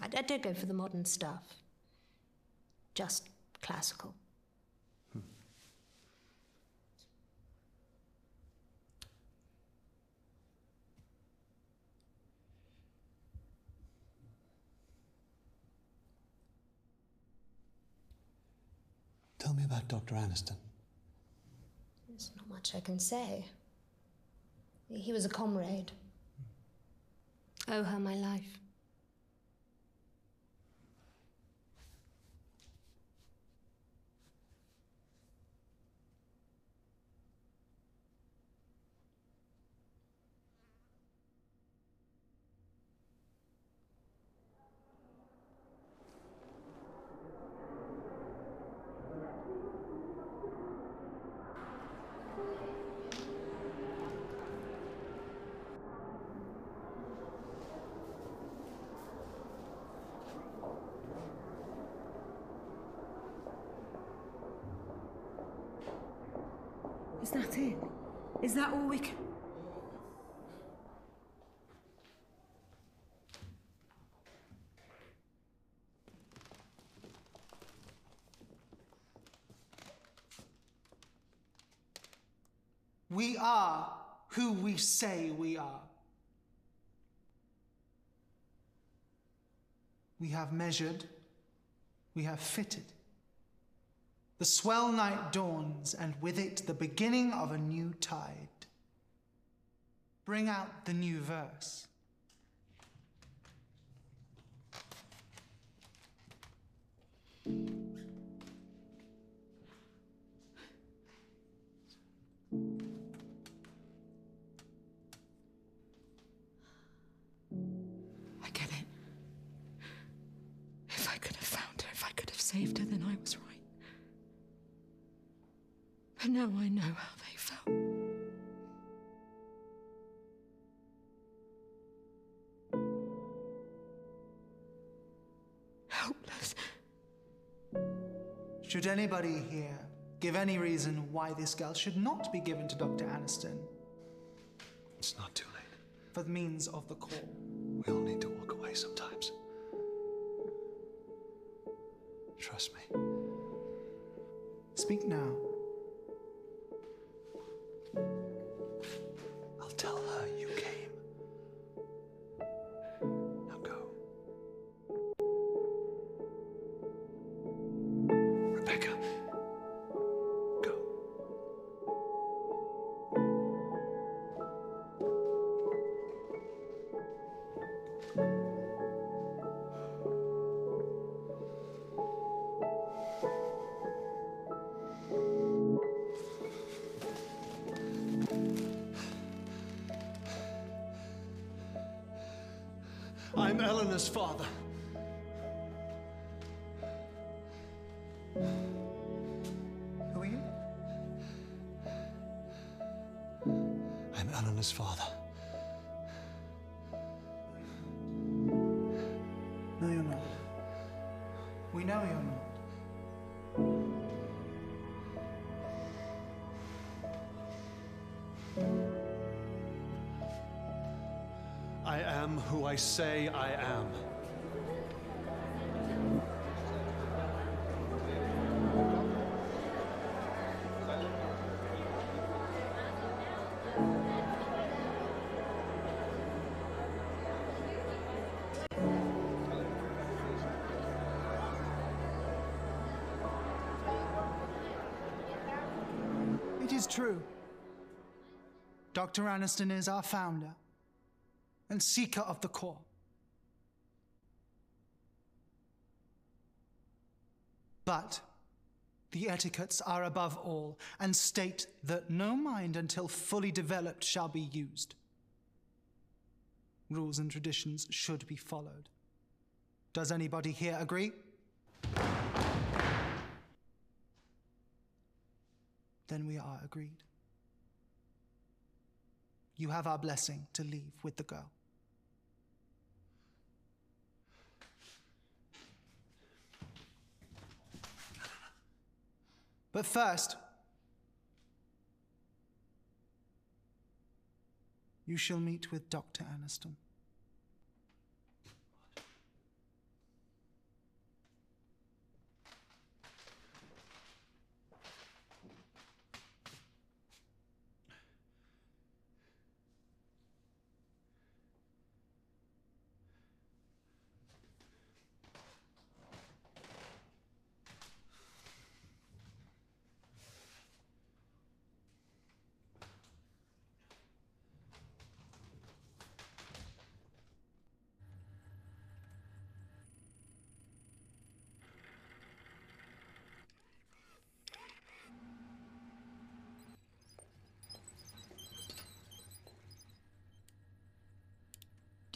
I don't go for the modern stuff. Just classical. Tell me about Dr. Aniston. There's not much I can say. He was a comrade. Owe her my life. Is that it? Is that all we can... We are who we say we are. We have measured, we have fitted. The swell night dawns, and with it the beginning of a new tide. Bring out the new verse. I get it. If I could have found her, if I could have saved her, then I was right. But now I know how they felt. Helpless. Should anybody here give any reason why this girl should not be given to Dr. Aniston? It's not too late. For the means of the call. We all need to walk away sometimes. Trust me. Speak now. I'll tell her you came. Now go. Rebecca. Go. I'm Eleanor's father. Who are you? I'm Eleanor's father. No, you're not. We know you're not. I am who I say I am. It is true. Dr. Aniston is our founder and seeker of the core. But the etiquettes are above all and state that no mind until fully developed shall be used. Rules and traditions should be followed. Does anybody here agree? Then we are agreed. You have our blessing to leave with the girl. But first, you shall meet with Dr. Aniston.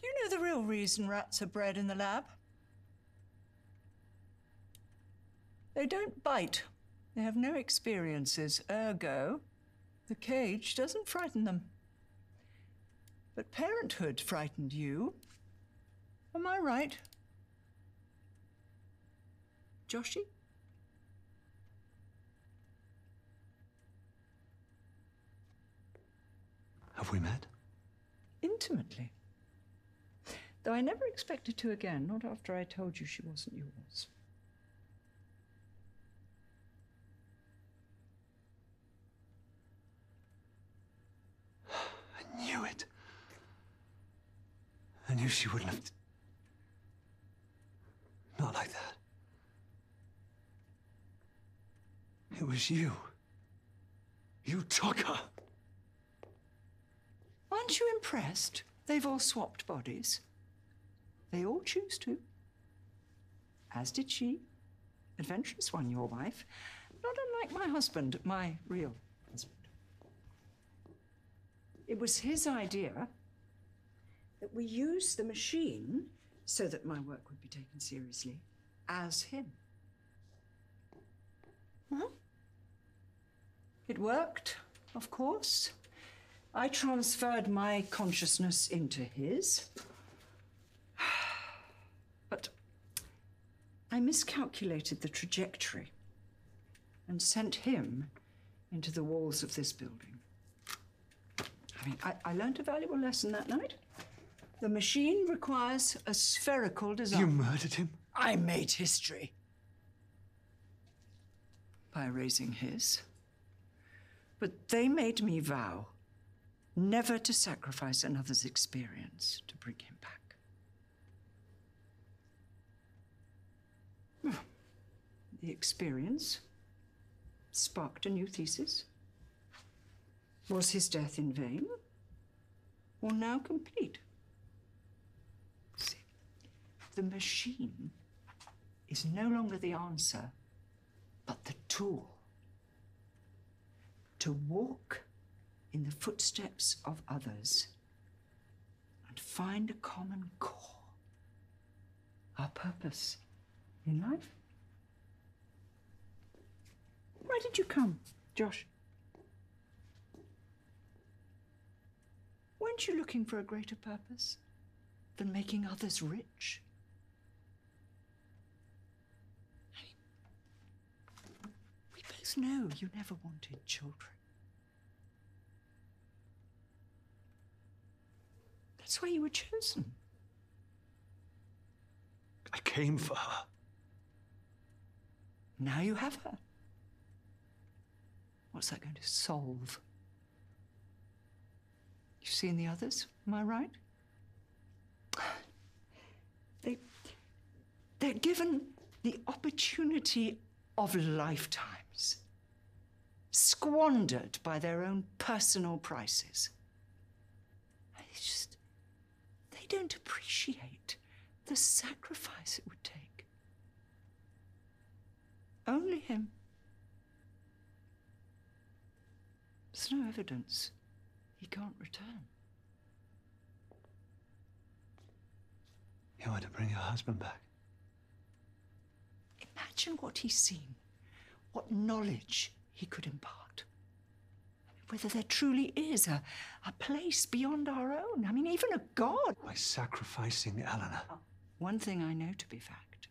Do you know the real reason rats are bred in the lab? They don't bite. They have no experiences, ergo, the cage doesn't frighten them. But parenthood frightened you. Am I right? Joshy? Have we met? Intimately. Though I never expected to again, not after I told you she wasn't yours. I knew it. I knew she wouldn't have... Not like that. It was you. You took her. Aren't you impressed? They've all swapped bodies. They all choose to. As did she. Adventurous one, your wife. Not unlike my husband, my real husband. It was his idea that we use the machine so that my work would be taken seriously as him. Huh? It worked, of course. I transferred my consciousness into his. But I miscalculated the trajectory. and sent him into the walls of this building. I mean, I learned a valuable lesson that night. The machine requires a spherical design. You murdered him? I made history. By erasing his. But they made me vow never to sacrifice another's experience to bring him back. The experience sparked a new thesis. Was his death in vain, or now complete? See, the machine is no longer the answer, but the tool. To walk in the footsteps of others and find a common core, our purpose in life. Why did you come, Josh? Weren't you looking for a greater purpose than making others rich? I mean, we both know you never wanted children. That's why you were chosen. I came for her. Now you have her. What's that going to solve? You've seen the others, am I right? They're given the opportunity of lifetimes, squandered by their own personal prices. They don't appreciate the sacrifice it would take. Only him. There's no evidence he can't return. You want to bring your husband back? Imagine what he's seen, what knowledge he could impart. I mean, whether there truly is a place beyond our own. I mean, even a god. By sacrificing Eleanor. One thing I know to be fact.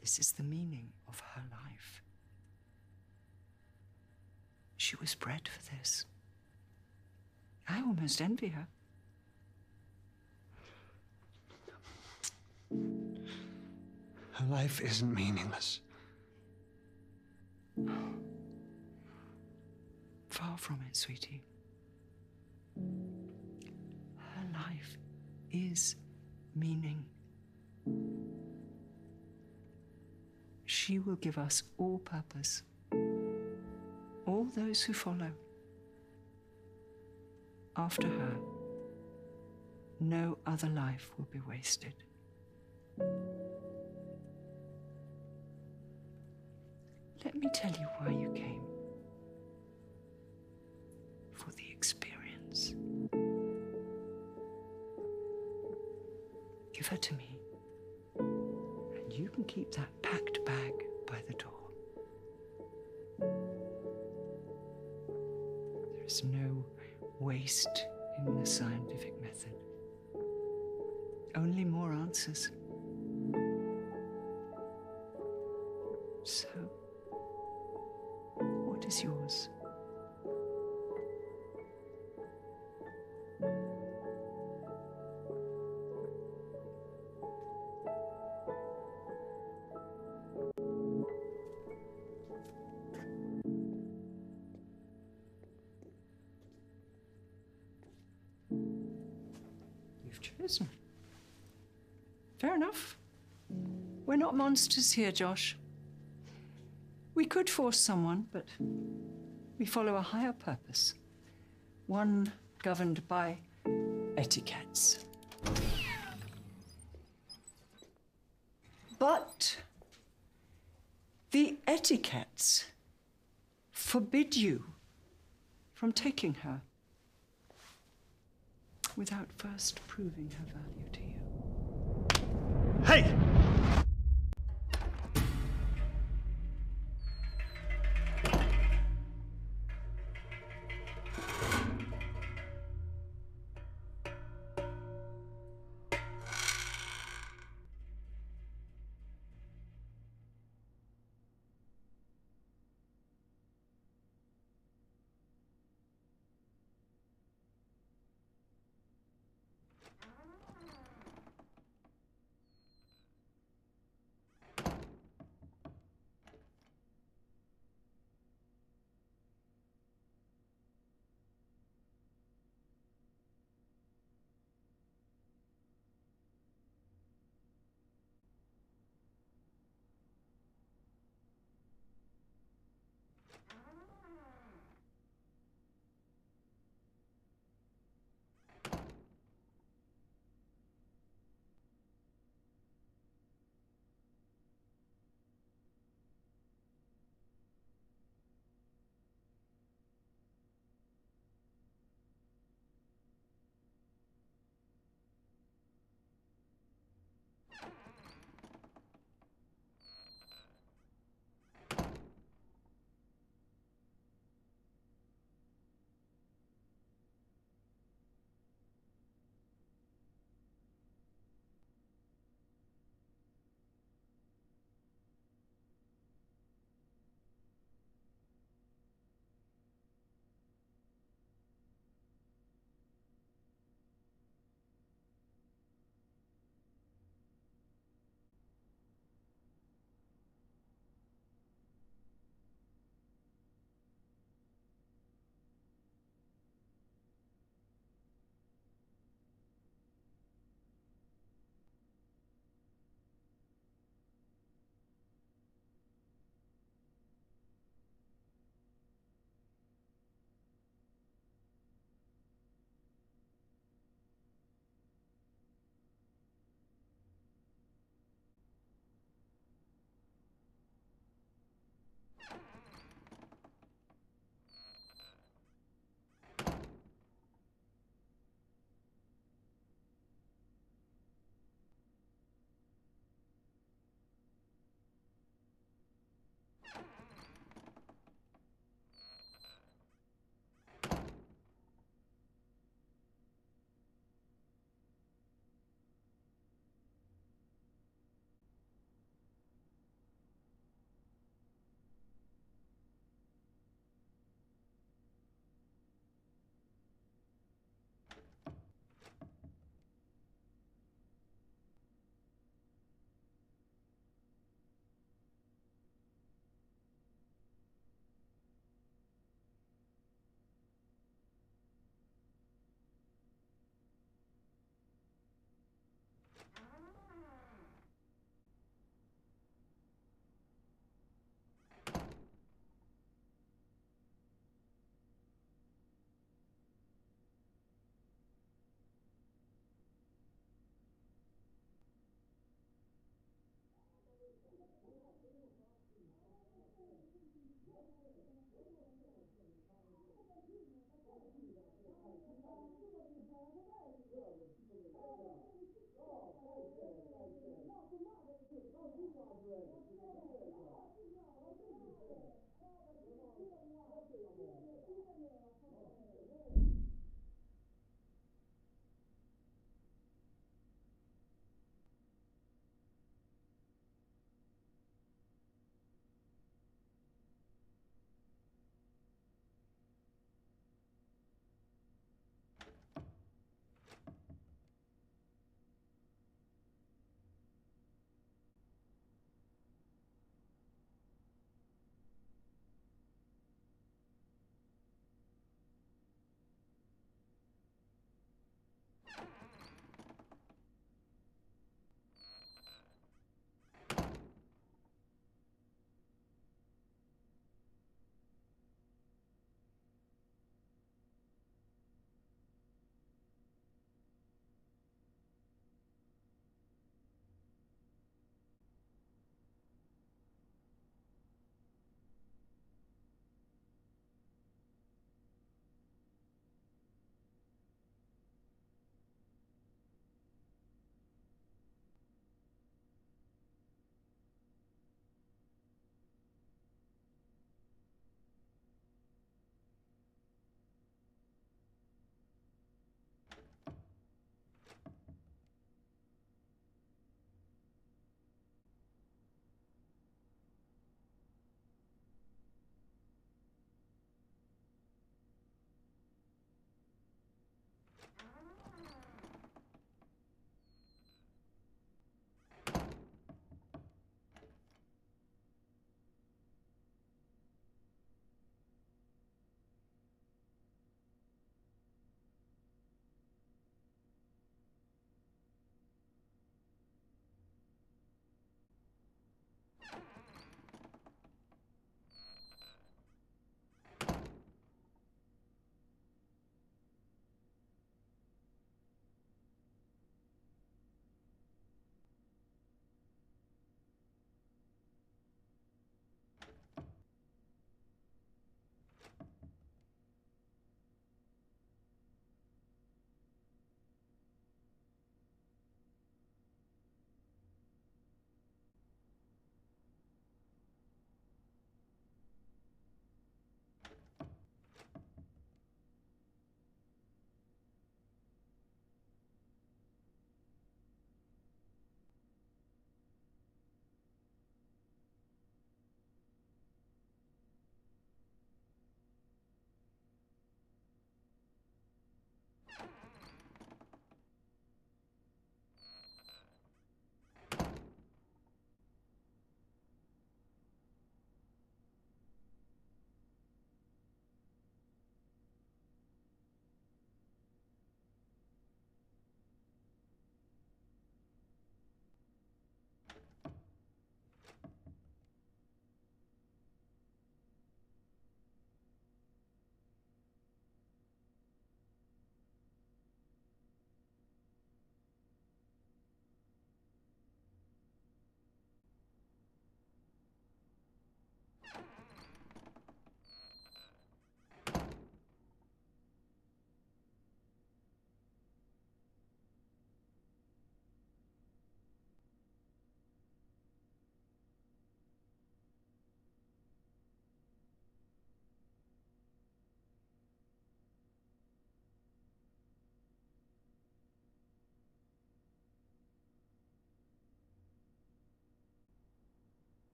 This is the meaning of her life. She was bred for this. I almost envy her. Her life isn't meaningless. Far from it, sweetie. Her life is meaning. She will give us all purpose. All those who follow. After her, no other life will be wasted. Let me tell you why you came. For the experience. Give her to me, and you can keep that packed bag by the door. There's no waste in the scientific method. Only more answers. So, what is yours? You've chosen. Fair enough. We're not monsters here, Josh. We could force someone, but we follow a higher purpose. One governed by etiquettes. But the etiquettes forbid you from taking her without first proving her value to you. Hey!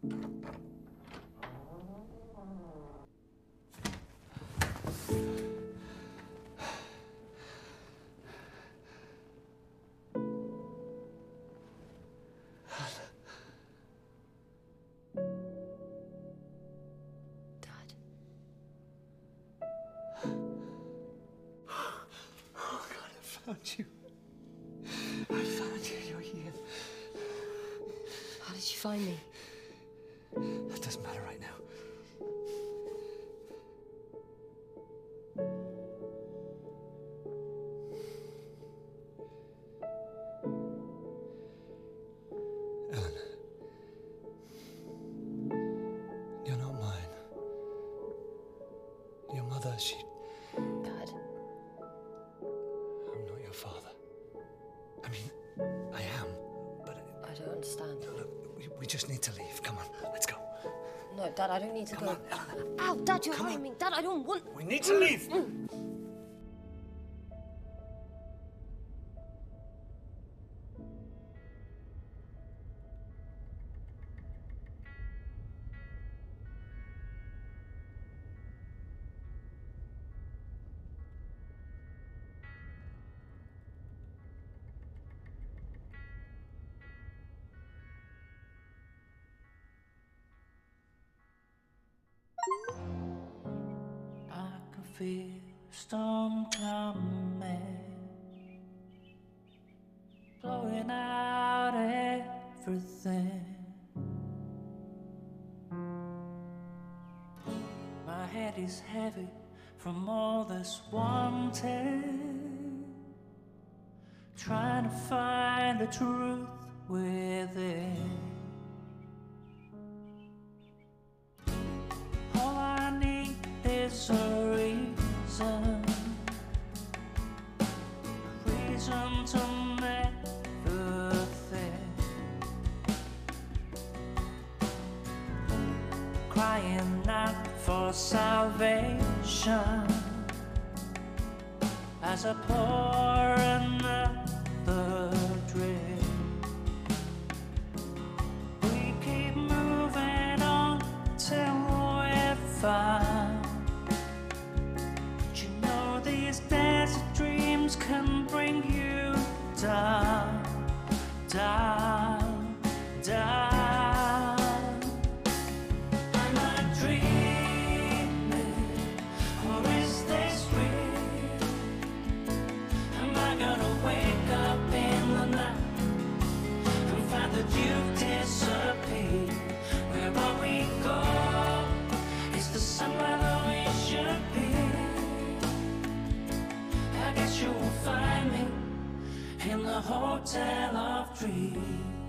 Found you. I found you. You're here. How did you find me? That doesn't matter right now. Ellen, you're not mine. Your mother, she... Dad. I'm not your father. I mean, I am, but... I don't understand. Look, we just need to leave. Come on, let's go. No, Dad, I don't need to Come go. on, Ellen. Ow, Dad, you're hurting me. Dad, I don't want... We need to leave! I can feel storm coming, blowing out everything. My head is heavy from all this wanting, trying to find the truth within. All I need is a reason to never think. Crying out for salvation as I pour another drink. We keep moving on till we're found. But you know these desert dreams can bring you down, down, down. Am I dreaming, or is this real? Am I gonna wake up in the night and find that you've disappeared? Where are we going? Is the sun where we should be? I guess you will find me in the hotel of dreams.